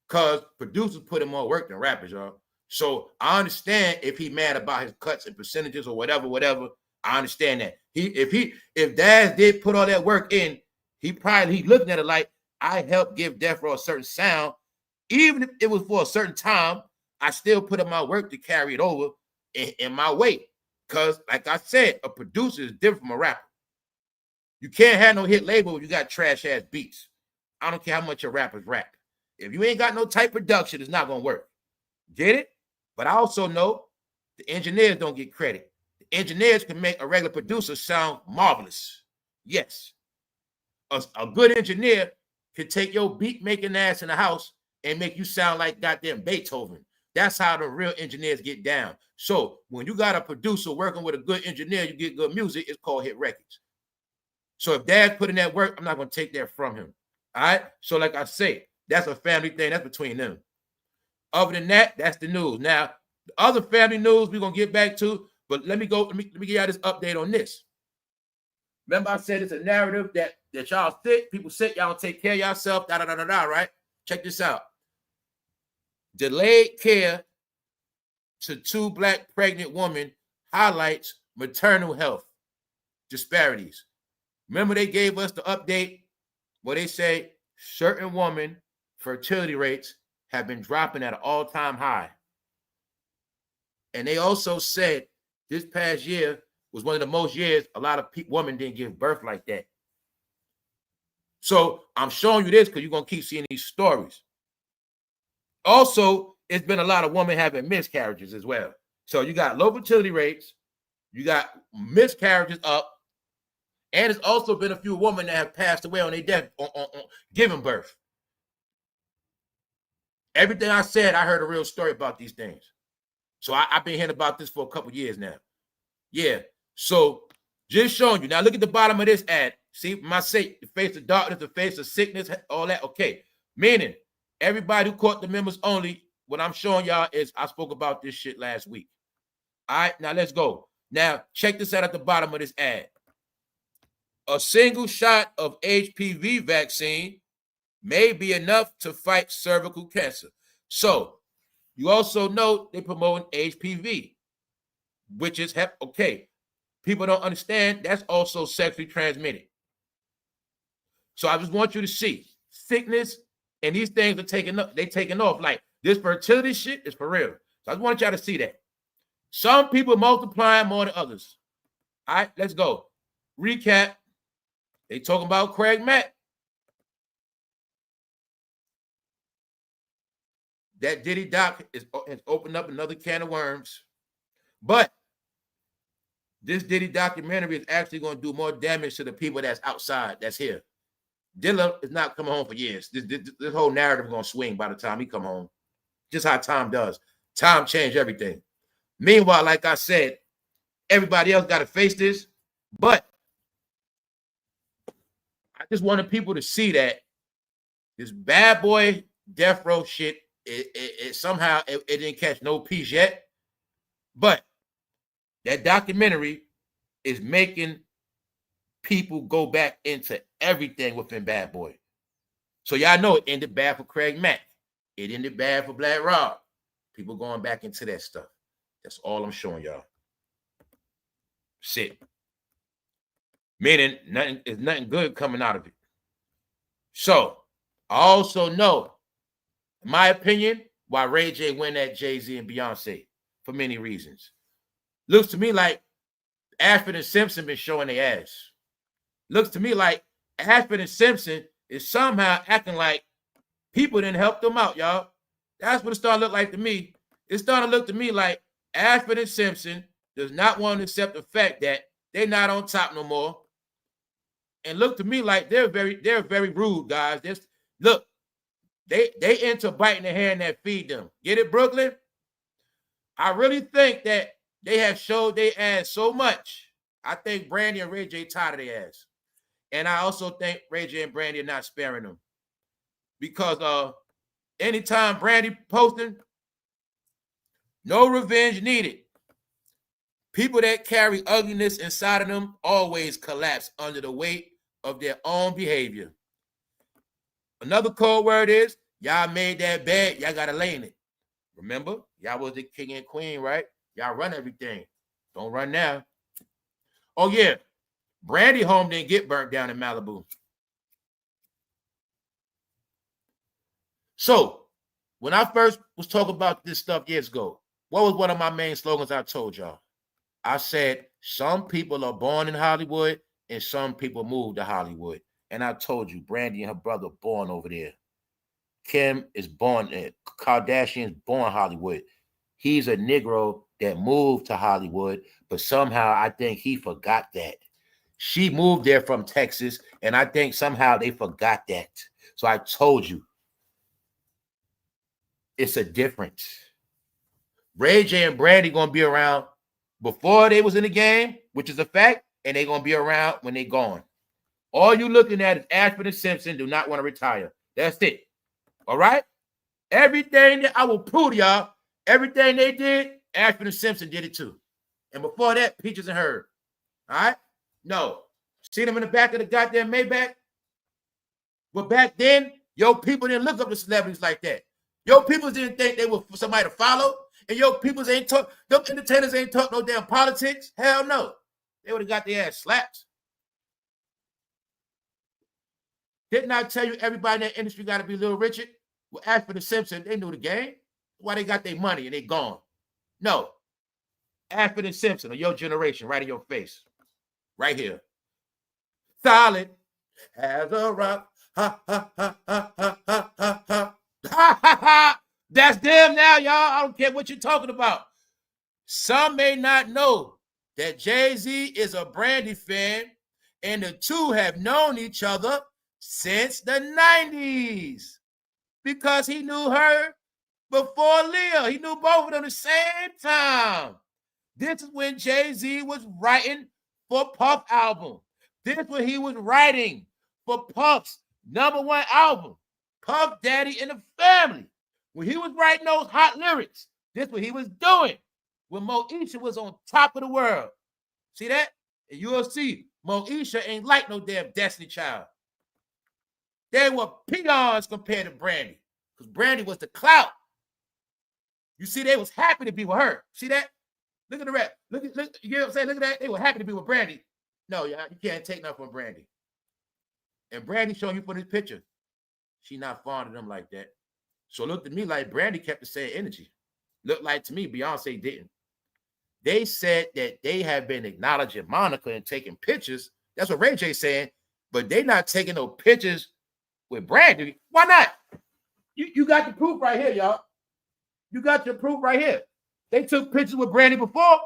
Because producers put in more work than rappers, y'all. So I understand if he mad about his cuts and percentages or whatever. I understand that. If DAZ did put all that work in, he looking at it like, I helped give Death Row a certain sound. Even if it was for a certain time, I still put in my work to carry it over in my way. Because, like I said, a producer is different from a rapper. You can't have no hit label if you got trash-ass beats. I don't care how much your rappers rap. If you ain't got no type production, it's not going to work. Get it? But I also know the engineers don't get credit. The engineers can make a regular producer sound marvelous. Yes. A good engineer can take your beat making ass in the house and make you sound like goddamn Beethoven. That's how the real engineers get down. So when you got a producer working with a good engineer, you get good music. It's called hit records. So if Dad's putting that work, I'm not going to take that from him. All right. So like I say, that's a family thing. That's between them. Other than that, that's the news. Now, the other family news we're going to get back to, but let me give y'all this update on this. Remember I said it's a narrative that y'all sick, people sick, y'all don't take care of yourself, right? Check this out. Delayed care to 2 Black pregnant women highlights maternal health disparities. Remember they gave us the update where they say certain women fertility rates have been dropping at an all-time high. And they also said this past year was one of the most years a lot of women didn't give birth like that. So I'm showing you this because you're going to keep seeing these stories. Also, it's been a lot of women having miscarriages as well. So you got low fertility rates, you got miscarriages up, and it's also been a few women that have passed away on their death on giving birth. Everything I said, I heard a real story about these things. So I've been hearing about this for a couple years now. Yeah. So just showing you. Now look at the bottom of this ad. See, my say the face of darkness, the face of sickness, all that. Okay. Meaning, everybody who caught the members only, what I'm showing y'all is I spoke about this shit last week. All right, now let's go. Now, check this out at the bottom of this ad. A single shot of HPV vaccine may be enough to fight cervical cancer. So, you also know they promote HPV, which is, okay, people don't understand, that's also sexually transmitted. So I just want you to see, sickness and these things are taking off. Like, this fertility shit is for real. So I just want y'all to see that. Some people multiplying more than others. All right, let's go. Recap. They talking about Craig Mack. That Diddy doc has opened up another can of worms. But this Diddy documentary is actually going to do more damage to the people that's outside, that's here. Dilla is not coming home for years. This whole narrative is going to swing by the time he come home. Just how time does. Time changed everything. Meanwhile, like I said, everybody else got to face this. But I just wanted people to see that this bad boy death row shit, it somehow didn't catch no peace yet. But that documentary is making people go back into everything within Bad Boy. So y'all know it ended bad for Craig Mack. It ended bad for Black Rob. People going back into that stuff. That's all I'm showing y'all. Shit. Meaning nothing good coming out of it. So I also know, in my opinion, why Ray J win at Jay-Z and Beyonce for many reasons. Looks to me like Ashford&Simpson been showing their ass. Looks to me like Ashford&Simpson is somehow acting like people didn't help them out, y'all. That's what it started to look like to me. It started to look to me like Ashford&Simpson does not want to accept the fact that they're not on top no more. And look to me like they're very rude, guys. Look, they into biting the hand that feed them. Get it, Brooklyn? I really think that they have showed their ass so much. I think Brandy and Ray J tired of their ass. And I also think Ray J and Brandy are not sparing them. Because anytime Brandy posting, no revenge needed. People that carry ugliness inside of them always collapse under the weight of their own behavior. Another code word is, y'all made that bed, y'all got to lay in it. Remember, y'all was the king and queen, right? Y'all run everything. Don't run now. Oh, yeah. Brandy home didn't get burnt down in Malibu. So, when I first was talking about this stuff years ago, what was one of my main slogans I told y'all? I said, some people are born in Hollywood and some people move to Hollywood. And I told you, Brandy and her brother born over there. Kim is born, Kardashian's born Hollywood. He's a Negro that moved to Hollywood, but somehow I think he forgot that. She moved there from Texas, and I think somehow they forgot that. So I told you, it's a difference. Ray J and Brandy gonna be around before they was in the game, which is a fact, and they gonna be around when they gone. All you looking at is Ashford&Simpson do not want to retire. That's it. All right? Everything that I will prove to y'all, everything they did, Ashford&Simpson did it too. And before that, Peaches and Herb. All right? No. See them in the back of the goddamn Maybach? But back then, your people didn't look up to celebrities like that. Your people didn't think they were somebody to follow. And your people ain't talk, them entertainers ain't talk no damn politics. Hell no. They would have got their ass slapped. Didn't I tell you everybody in that industry got to be Little Richard? Well, Ashford&Simpson, they knew the game. Why they got their money and they gone? No. Ashford&Simpson, or your generation, right in your face. Right here. Solid as a rock. Ha, ha, ha, ha, ha, ha, ha, ha. Ha, ha, ha. That's them now, y'all. I don't care what you're talking about. Some may not know that Jay-Z is a Brandy fan, and the two have known each other since the 90s because he knew her before Leah. He knew both of them at the same time. This is when Jay-Z was writing for Puff album. This is when he was writing for Puff's #1 album, Puff Daddy and the Family. When he was writing those hot lyrics, this is what he was doing when Moesha was on top of the world. See that? And you'll see Moesha ain't like no damn Destiny Child. They were peons compared to Brandy, because Brandy was the clout. You see, they was happy to be with her. See that? Look at the rap. Look, you know what I'm saying? Look at that. They were happy to be with Brandy. No, you can't take nothing from Brandy. And Brandy showing you for this picture. She not fond of them like that. So it looked to me like Brandy kept the same energy. Looked like to me Beyonce didn't. They said that they have been acknowledging Monica and taking pictures. That's what Ray J saying. But they not taking no pictures with Brandy. Why not? You got the proof right here, y'all. You got your proof right here. They took pictures with Brandy before.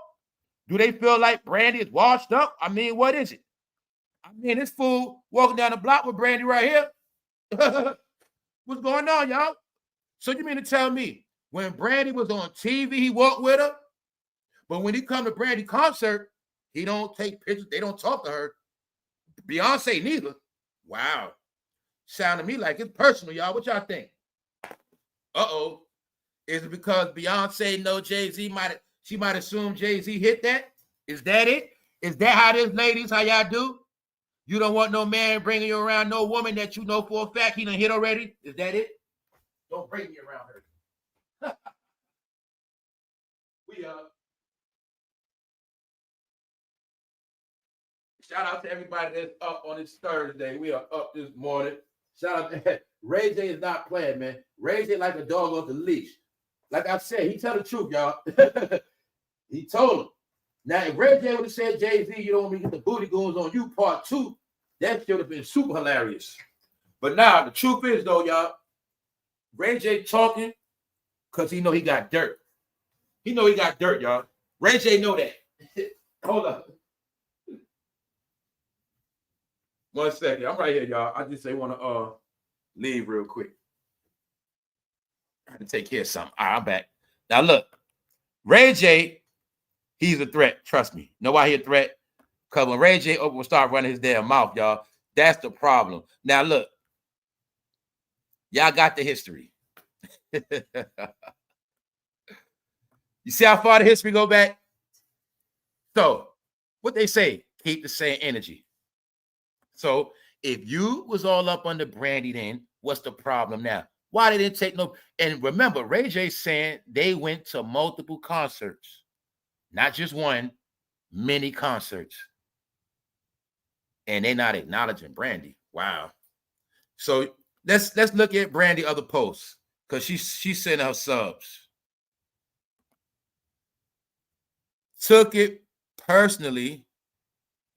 Do they feel like Brandy is washed up? I mean, what is it? I mean, this fool walking down the block with Brandy right here. What's going on, y'all? So you mean to tell me when Brandy was on TV, he walked with her? But when he come to Brandy concert, he don't take pictures. They don't talk to her. Beyonce neither. Wow. Sound to me like it's personal, y'all. What y'all think? Uh-oh. Is it because Beyonce know Jay-Z she might assume Jay-Z hit that? Is that it? Is that how this ladies, how y'all do? You don't want no man bringing you around no woman that you know for a fact he done hit already? Is that it? Don't bring me around her. We shout out to everybody that's up on this Thursday. We are up this morning. Shout out to Ray J is not playing, man. Ray J like a dog off the leash. Like I said, he tell the truth, y'all. He told him. Now, if Ray J would have said, Jay-Z, you don't want me to get the booty goons on you, part 2, that should have been super hilarious. But now, the truth is, though, y'all, Ray J talking because he know he got dirt. He know he got dirt, y'all. Ray J know that. Hold up. 1 second. I'm right here, y'all. I just want to leave real quick. I had to take care of something. All right, I'm back. Now, look. Ray J, he's a threat. Trust me. Know why he a threat? Because when Ray J will start running his damn mouth, y'all, that's the problem. Now, look. Y'all got the history. You see how far the history go back? So, what they say, keep the same energy. So, if you was all up under Brandy then, what's the problem now? Why they didn't take no? And remember, Ray J saying they went to multiple concerts. Not just one, many concerts. And they're not acknowledging Brandy. Wow. So let's look at Brandy other posts. Because she sent her subs. Took it personally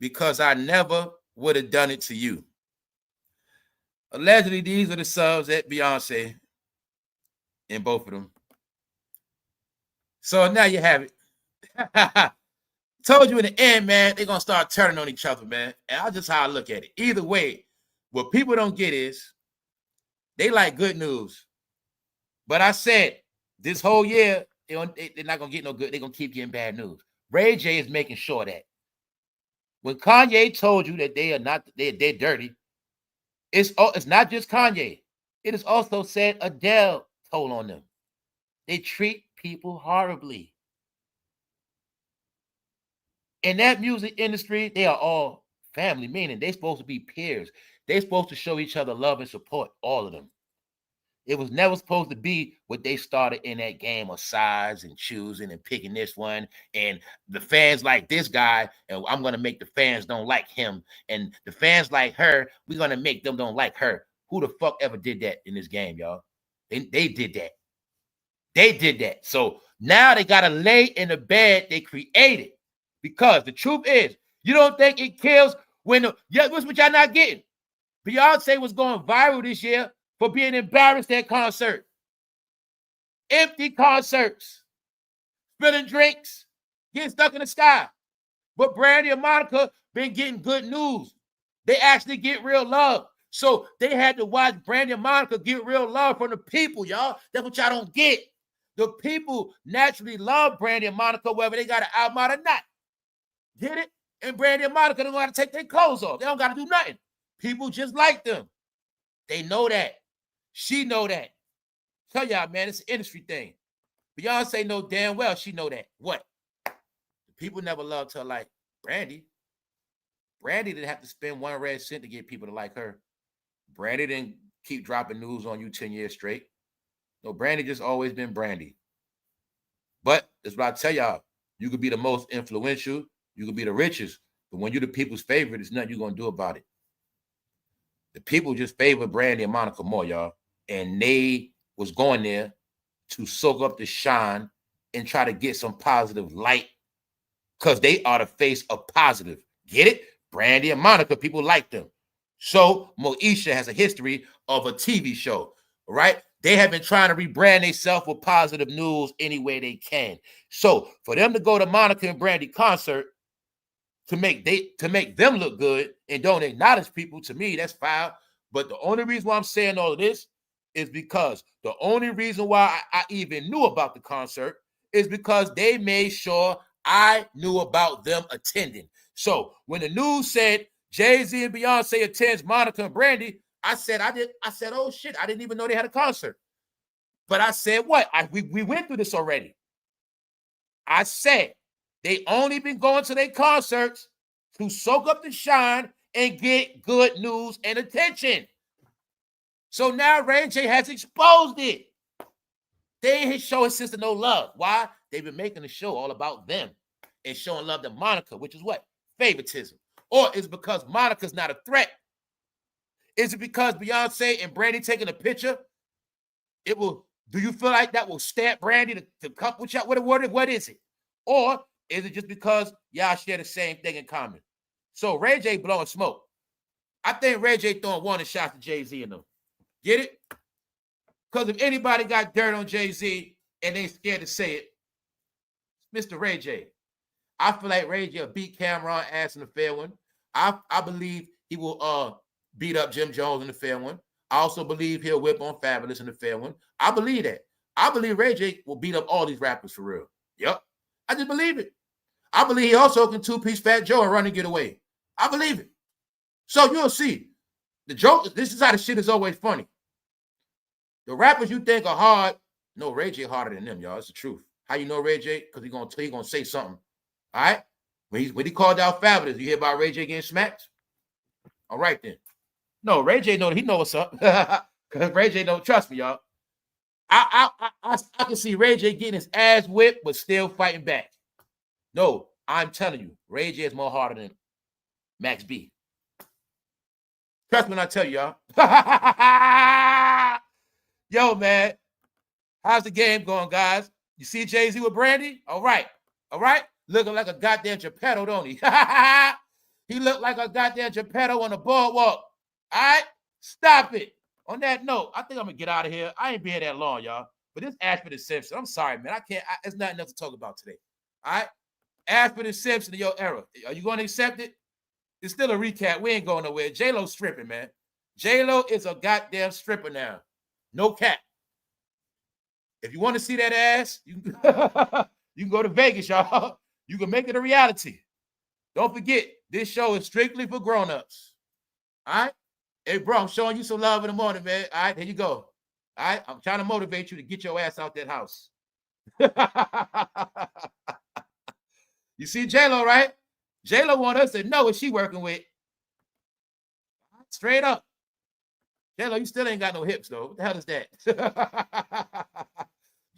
because I never would have done it to you. Allegedly, these are the subs at Beyonce in both of them. So now you have it. Told you in the end, man, they're going to start turning on each other, man. And that's just how I look at it. Either way, what people don't get is They like good news. But I said this whole year, they're not going to get no good. They're going to keep getting bad news. Ray J is making sure that when Kanye told you that they're dirty, it's not just Kanye. It is also said Adele told on them. They treat people horribly. In that music industry, they are all family, meaning they're supposed to be peers. They're supposed to show each other love and support, all of them. It was never supposed to be what they started in that game of size and choosing and picking this one. And the fans like this guy, and I'm going to make the fans don't like him. And the fans like her, we're going to make them don't like her. Who the fuck ever did that in this game, y'all? They did that. They did that. So now they got to lay in the bed they created. Because the truth is, you don't think it kills when what's what y'all not getting? Beyonce was going viral this year for being embarrassed at concert. Empty concerts. Spilling drinks. Getting stuck in the sky. But Brandy and Monica been getting good news. They actually get real love. So they had to watch Brandy and Monica get real love from the people, y'all. That's what y'all don't get. The people naturally love Brandy and Monica, whether they got an album out or not. Get it? And Brandy and Monica don't got to take their clothes off. They don't got to do nothing. People just like them. They know that. She know that. Tell y'all, man, it's an industry thing. Beyonce know damn well she know that. What? The people never loved her like Brandy. Brandy didn't have to spend one red cent to get people to like her. Brandy didn't keep dropping news on you 10 years straight. No, Brandy just always been Brandy. But that's what I tell y'all. You could be the most influential. You could be the richest. But when you're the people's favorite, there's nothing you're going to do about it. The people just favor Brandy and Monica more, y'all. And they was going there to soak up the shine and try to get some positive light because they are the face of positive. Get it? Brandy and Monica, people like them. So Moesha has a history of a TV show, right? They have been trying to rebrand themselves with positive news any way they can. So for them to go to Monica and Brandy concert to make them look good and don't acknowledge people, to me, that's foul. But the only reason why I'm saying all of this is because the only reason why I even knew about the concert is because they made sure I knew about them attending. So when the news said Jay-Z and Beyonce attends Monica and Brandy, I said, oh shit, I didn't even know they had a concert. But I said, what? We went through this already. I said, they only been going to their concerts to soak up the shine and get good news and attention. So now Ray J has exposed it. They ain't show his sister no love. Why? They've been making the show all about them and showing love to Monica, which is what? Favoritism. Or is it because Monica's not a threat? Is it because Beyonce and Brandy taking a picture? Do you feel like that will stamp Brandy to come with y'all? What is it? Or is it just because y'all share the same thing in common? So Ray J blowing smoke. I think Ray J throwing warning shots to Jay-Z and them. Get it? Because if anybody got dirt on Jay-Z and they scared to say it, it's Mr. Ray J. I feel like Ray J will beat Cameron ass in the fair one. I believe he will beat up Jim Jones in the fair one. I also believe he'll whip on Fabulous in the fair one. I believe that. I believe Ray J will beat up all these rappers for real. Yep. I just believe it. I believe he also can two-piece Fat Joe and run and get away. I believe it. So you'll see. The joke, this is how the shit is always funny. The rappers you think are hard, no, Ray J harder than them, y'all. It's the truth. How you know Ray J? Because he gonna say something. All right? When he called out Fabulous, you hear about Ray J getting smacked? All right then. No, Ray J know what's up. Because Ray J don't trust me, y'all. I can see Ray J getting his ass whipped, but still fighting back. No, I'm telling you, Ray J is more harder than Max B. Trust me when I tell you, y'all. Yo, man, how's the game going, guys? You see Jay-Z with Brandy? All right. Looking like a goddamn Geppetto, don't he? He looked like a goddamn Geppetto on the boardwalk. All right? Stop it. On that note, I think I'm going to get out of here. I ain't been that long, y'all. But this Ashford&Simpson, I'm sorry, man. There's nothing else to talk about today. All right? Ashford&Simpson in your era. Are you going to accept it? It's still a recap. We ain't going nowhere. J-Lo's stripping, man. J-Lo is a goddamn stripper now. No cap. If you want to see that ass, you can go to Vegas, y'all. You can make it a reality. Don't forget, this show is strictly for grown-ups. All right? Hey, bro, I'm showing you some love in the morning, man. All right, here you go. All right? I'm trying to motivate you to get your ass out that house. You see J-Lo, right? J-Lo want us to know what she working with. Straight up. J-Lo, you still ain't got no hips, though. What the hell is that?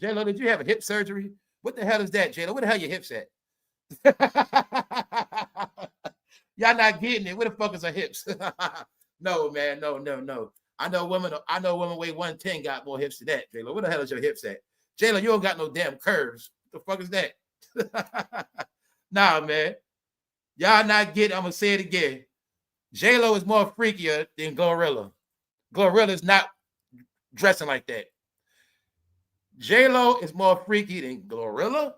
J-Lo, did you have a hip surgery? What the hell is that, J-Lo? Where the hell your hips at? Y'all not getting it. Where the fuck is her hips? No, man. No. I know women weigh 110 got more hips than that, J-Lo. Where the hell is your hips at? J-Lo, you don't got no damn curves. What the fuck is that? Nah, man. Y'all not getting, I'm going to say it again. J-Lo is more freakier than Glorilla. Glorilla is not dressing like that. J-Lo is more freaky than Glorilla.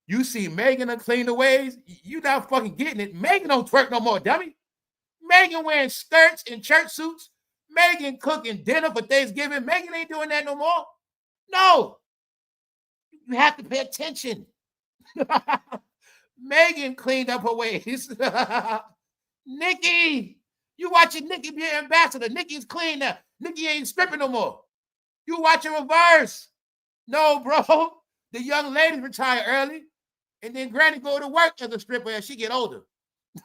You see Megan to clean the ways. You not fucking getting it. Megan don't twerk no more, dummy. Megan wearing skirts and church suits. Megan cooking dinner for Thanksgiving. Megan ain't doing that no more. No. You have to pay attention. Megan cleaned up her ways. Nikki, you watching Nikki be an ambassador. Nikki's clean now. Nikki ain't stripping no more. You watching reverse. No, bro. The young lady retire early, and then Granny go to work as a stripper as she get older.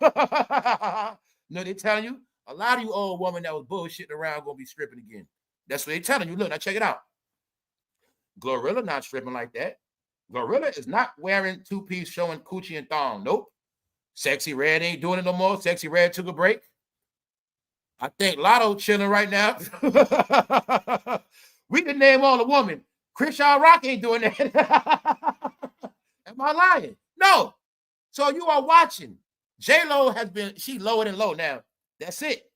No, they telling you, a lot of you old women that was bullshitting around gonna be stripping again. That's what they telling you. Look, now check it out. Glorilla not stripping like that. Glorilla is not wearing two-piece showing coochie and thong. Nope. Sexy Red ain't doing it no more. Sexy Red took a break. I think Lotto chilling right now. We can name all the women. Krishan Rock ain't doing that. Am I lying? No. So you are watching. J-Lo has been, she lower than low now. That's it.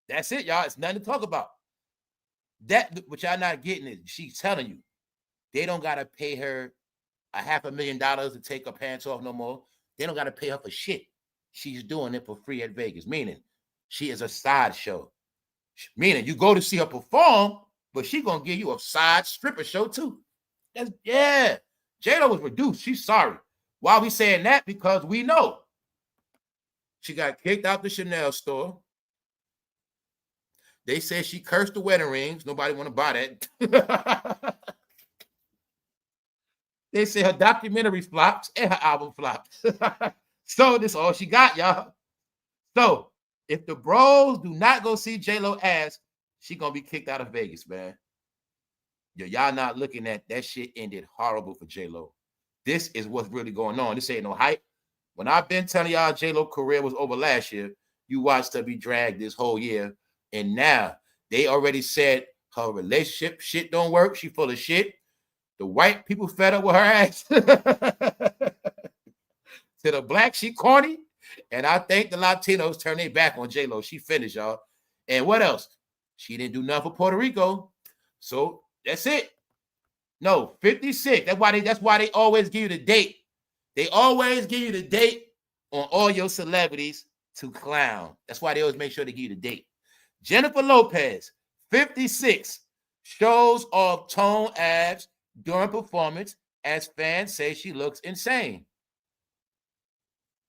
That's it, y'all. It's nothing to talk about. That, what y'all not getting is, she's telling you, they don't got to pay her $500,000 to take her pants off no more. They don't got to pay her for shit. She's doing it for free at Vegas, meaning she is a sideshow. Meaning you go to see her perform, but she going to give you a side stripper show too. That's, yeah. J-Lo was reduced. She's sorry. Why we saying that? Because we know. She got kicked out the Chanel store. They said she cursed the wedding rings. Nobody want to buy that. They say her documentary flops and her album flops. So this all she got, y'all. So if the bros do not go see J-Lo ass, she gonna be kicked out of Vegas, man. Y'all not looking at that shit ended horrible for J-Lo. This is what's really going on. This ain't no hype. When I've been telling y'all J-Lo career was over last year, you watched her be dragged this whole year. And now they already said her relationship shit don't work. She full of shit. The white people fed up with her ass. To the black, she corny. And I think the Latinos turned their back on J-Lo. She finished, y'all. And what else? She didn't do nothing for Puerto Rico. So that's it. No, 56. That's why they always give you the date. They always give you the date on all your celebrities to clown. That's why they always make sure they give you the date. Jennifer Lopez, 56, shows off toned abs during performance as fans say she looks insane.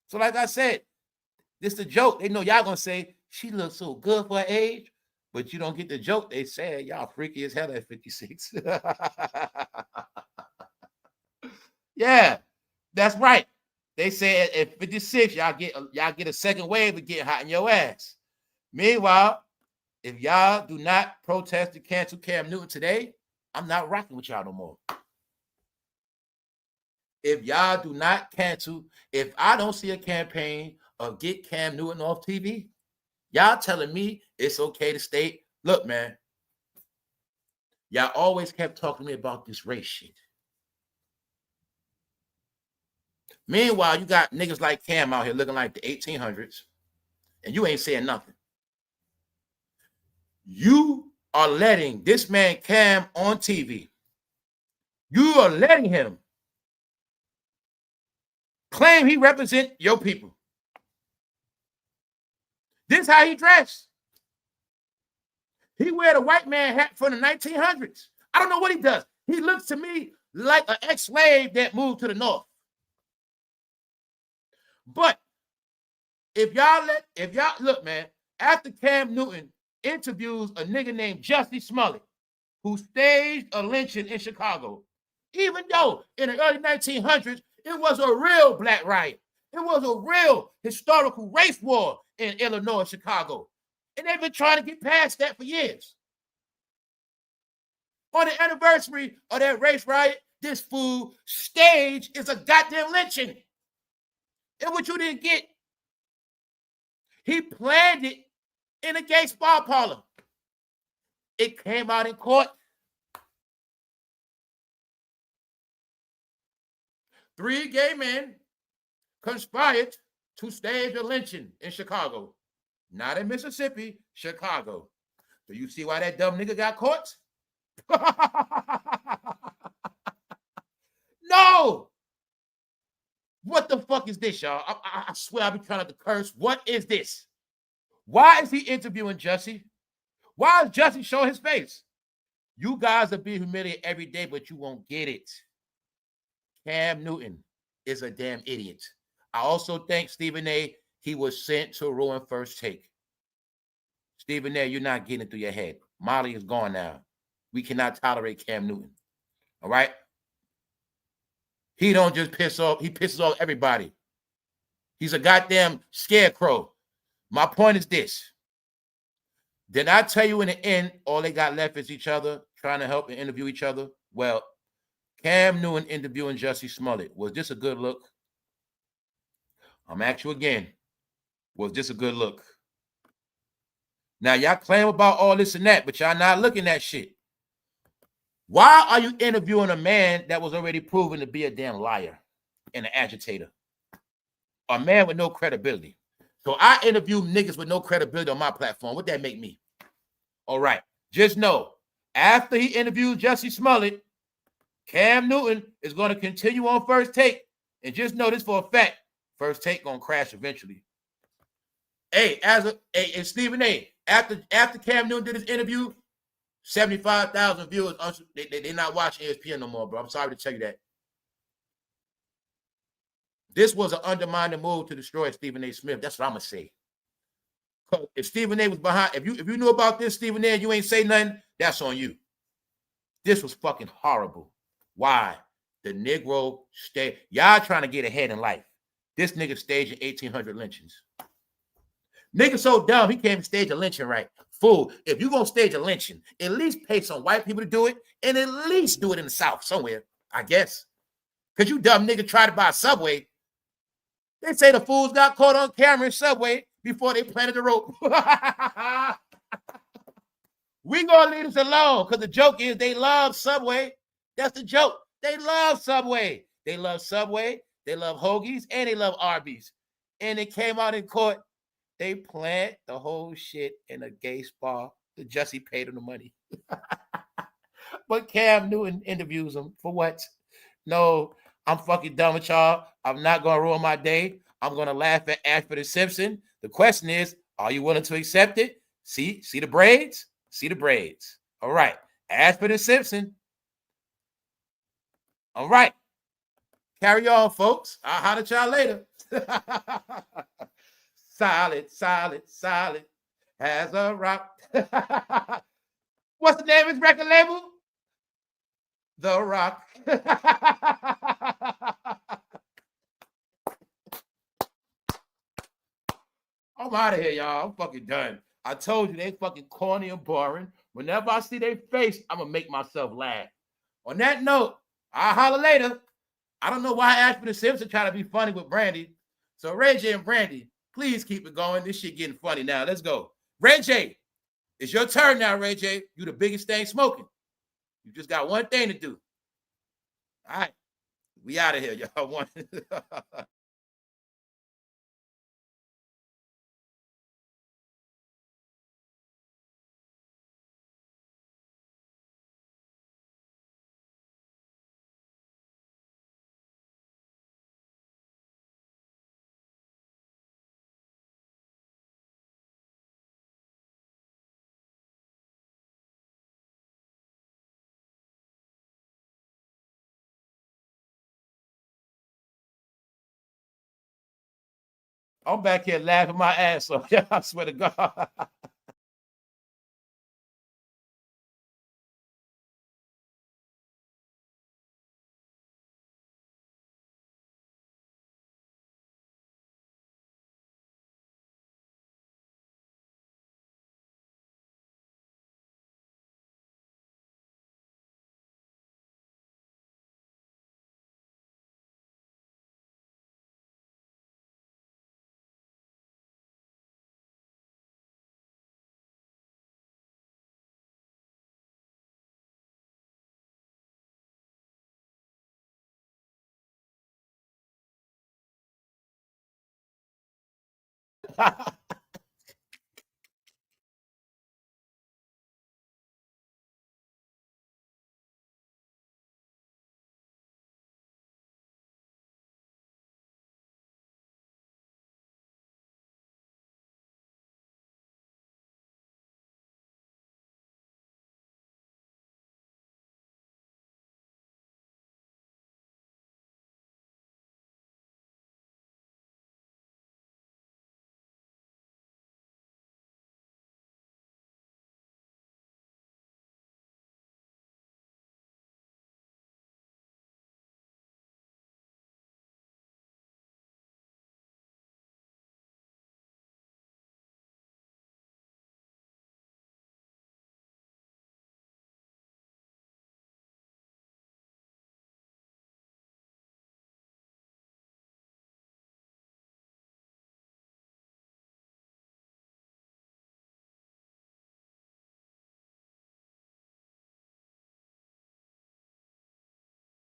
So like I said, this is the joke. They know y'all gonna say she looks so good for her age, but you don't get the joke. They say y'all freaky as hell at 56. Yeah, that's right. They say at 56, y'all get a second wave of getting hot in your ass. Meanwhile, if y'all do not protest to cancel Cam Newton today, I'm not rocking with y'all no more. If y'all do not cancel, if I don't see a campaign of get Cam Newton off TV, y'all telling me it's okay to stay. Look, man, y'all always kept talking to me about this race shit. Meanwhile, you got niggas like Cam out here looking like the 1800s, and you ain't saying nothing. You are letting this man Cam on TV. You are letting him claim he represent your people. This is how he dressed. He wear the white man hat from the 1900s. I don't know what he does. He looks to me like an ex-slave that moved to the north. But if y'all look, man, after Cam Newton interviews a nigga named Jussie Smollett, who staged a lynching in Chicago, even though in the early 1900s, it was a real black riot. It was a real historical race war in Illinois, Chicago. And they've been trying to get past that for years. On the anniversary of that race riot, this fool stage is a goddamn lynching. And what you didn't get, he planned it in a gay spa parlor. It came out in court. 3 gay men conspired to stage a lynching in Chicago. Not in Mississippi, Chicago. Do you see why that dumb nigga got caught? No! What the fuck is this, y'all? I swear I'll be trying not to curse. What is this? Why is he interviewing Jussie? Why is Jussie showing his face? You guys are being humiliated every day, but you won't get it. Cam Newton is a damn idiot. I also think Stephen A. He was sent to ruin First Take. Stephen A., you're not getting it through your head. Molly is gone now. We cannot tolerate Cam Newton. All right? He don't just piss off. He pisses off everybody. He's a goddamn scarecrow. My point is this. Did I tell you in the end, all they got left is each other, trying to help and interview each other? Well, Cam Newton interviewing Jussie Smollett. Was this a good look? I'm asking you again. Was this a good look? Now, y'all claim about all this and that, but y'all not looking at shit. Why are you interviewing a man that was already proven to be a damn liar and an agitator? A man with no credibility. So I interview niggas with no credibility on my platform. What that make me? All right. Just know, after he interviewed Jussie Smollett, Cam Newton is going to continue on First Take. And just know this for a fact. First Take going to crash eventually. Hey, and Stephen A., after Cam Newton did his interview, 75,000 viewers, they're not watching ESPN no more, bro. I'm sorry to tell you that. This was an undermining move to destroy Stephen A. Smith. That's what I'm going to say. If Stephen A. was behind, if you knew about this, Stephen A., and you ain't say nothing, that's on you. This was fucking horrible. Why? The Negro stayed. Y'all trying to get ahead in life. This nigga staged 1,800 lynchings. Nigga so dumb, he can't even stage a lynching right. Fool, if you gonna stage a lynching, at least pay some white people to do it, and at least do it in the South somewhere, I guess. Because you dumb nigga tried to buy a Subway. They say the fools got caught on camera in Subway before they planted the rope. We gonna leave this alone, because the joke is they love Subway. That's the joke. They love Subway. They love Subway, they love Hoagies, and they love Arby's. And it came out in court. They plant the whole shit in a gay spa. The Jussie paid him the money. But Cam Newton interviews him for what? No, I'm fucking done with y'all. I'm not going to ruin my day. I'm going to laugh at Ashford&Simpson. The question is, are you willing to accept it? See the braids? See the braids. All right. Ashford&Simpson. All right. Carry on, folks. I'll holler at y'all later. Solid as a rock. What's the name of his record label? The Rock. I'm out of here, y'all. I'm fucking done. I told you they fucking corny and boring. Whenever I see their face, I'm gonna make myself laugh. On that note, I'll holler later. I don't know why Ashford&Simpson try to be funny with Brandy. So rayj and Brandy, please keep it going. This shit getting funny now. Let's go. rayj, it's your turn now, rayj. You the biggest thing smoking. You just got one thing to do. All right. We out of here, y'all. I'm back here laughing my ass off. Yeah, I swear to God.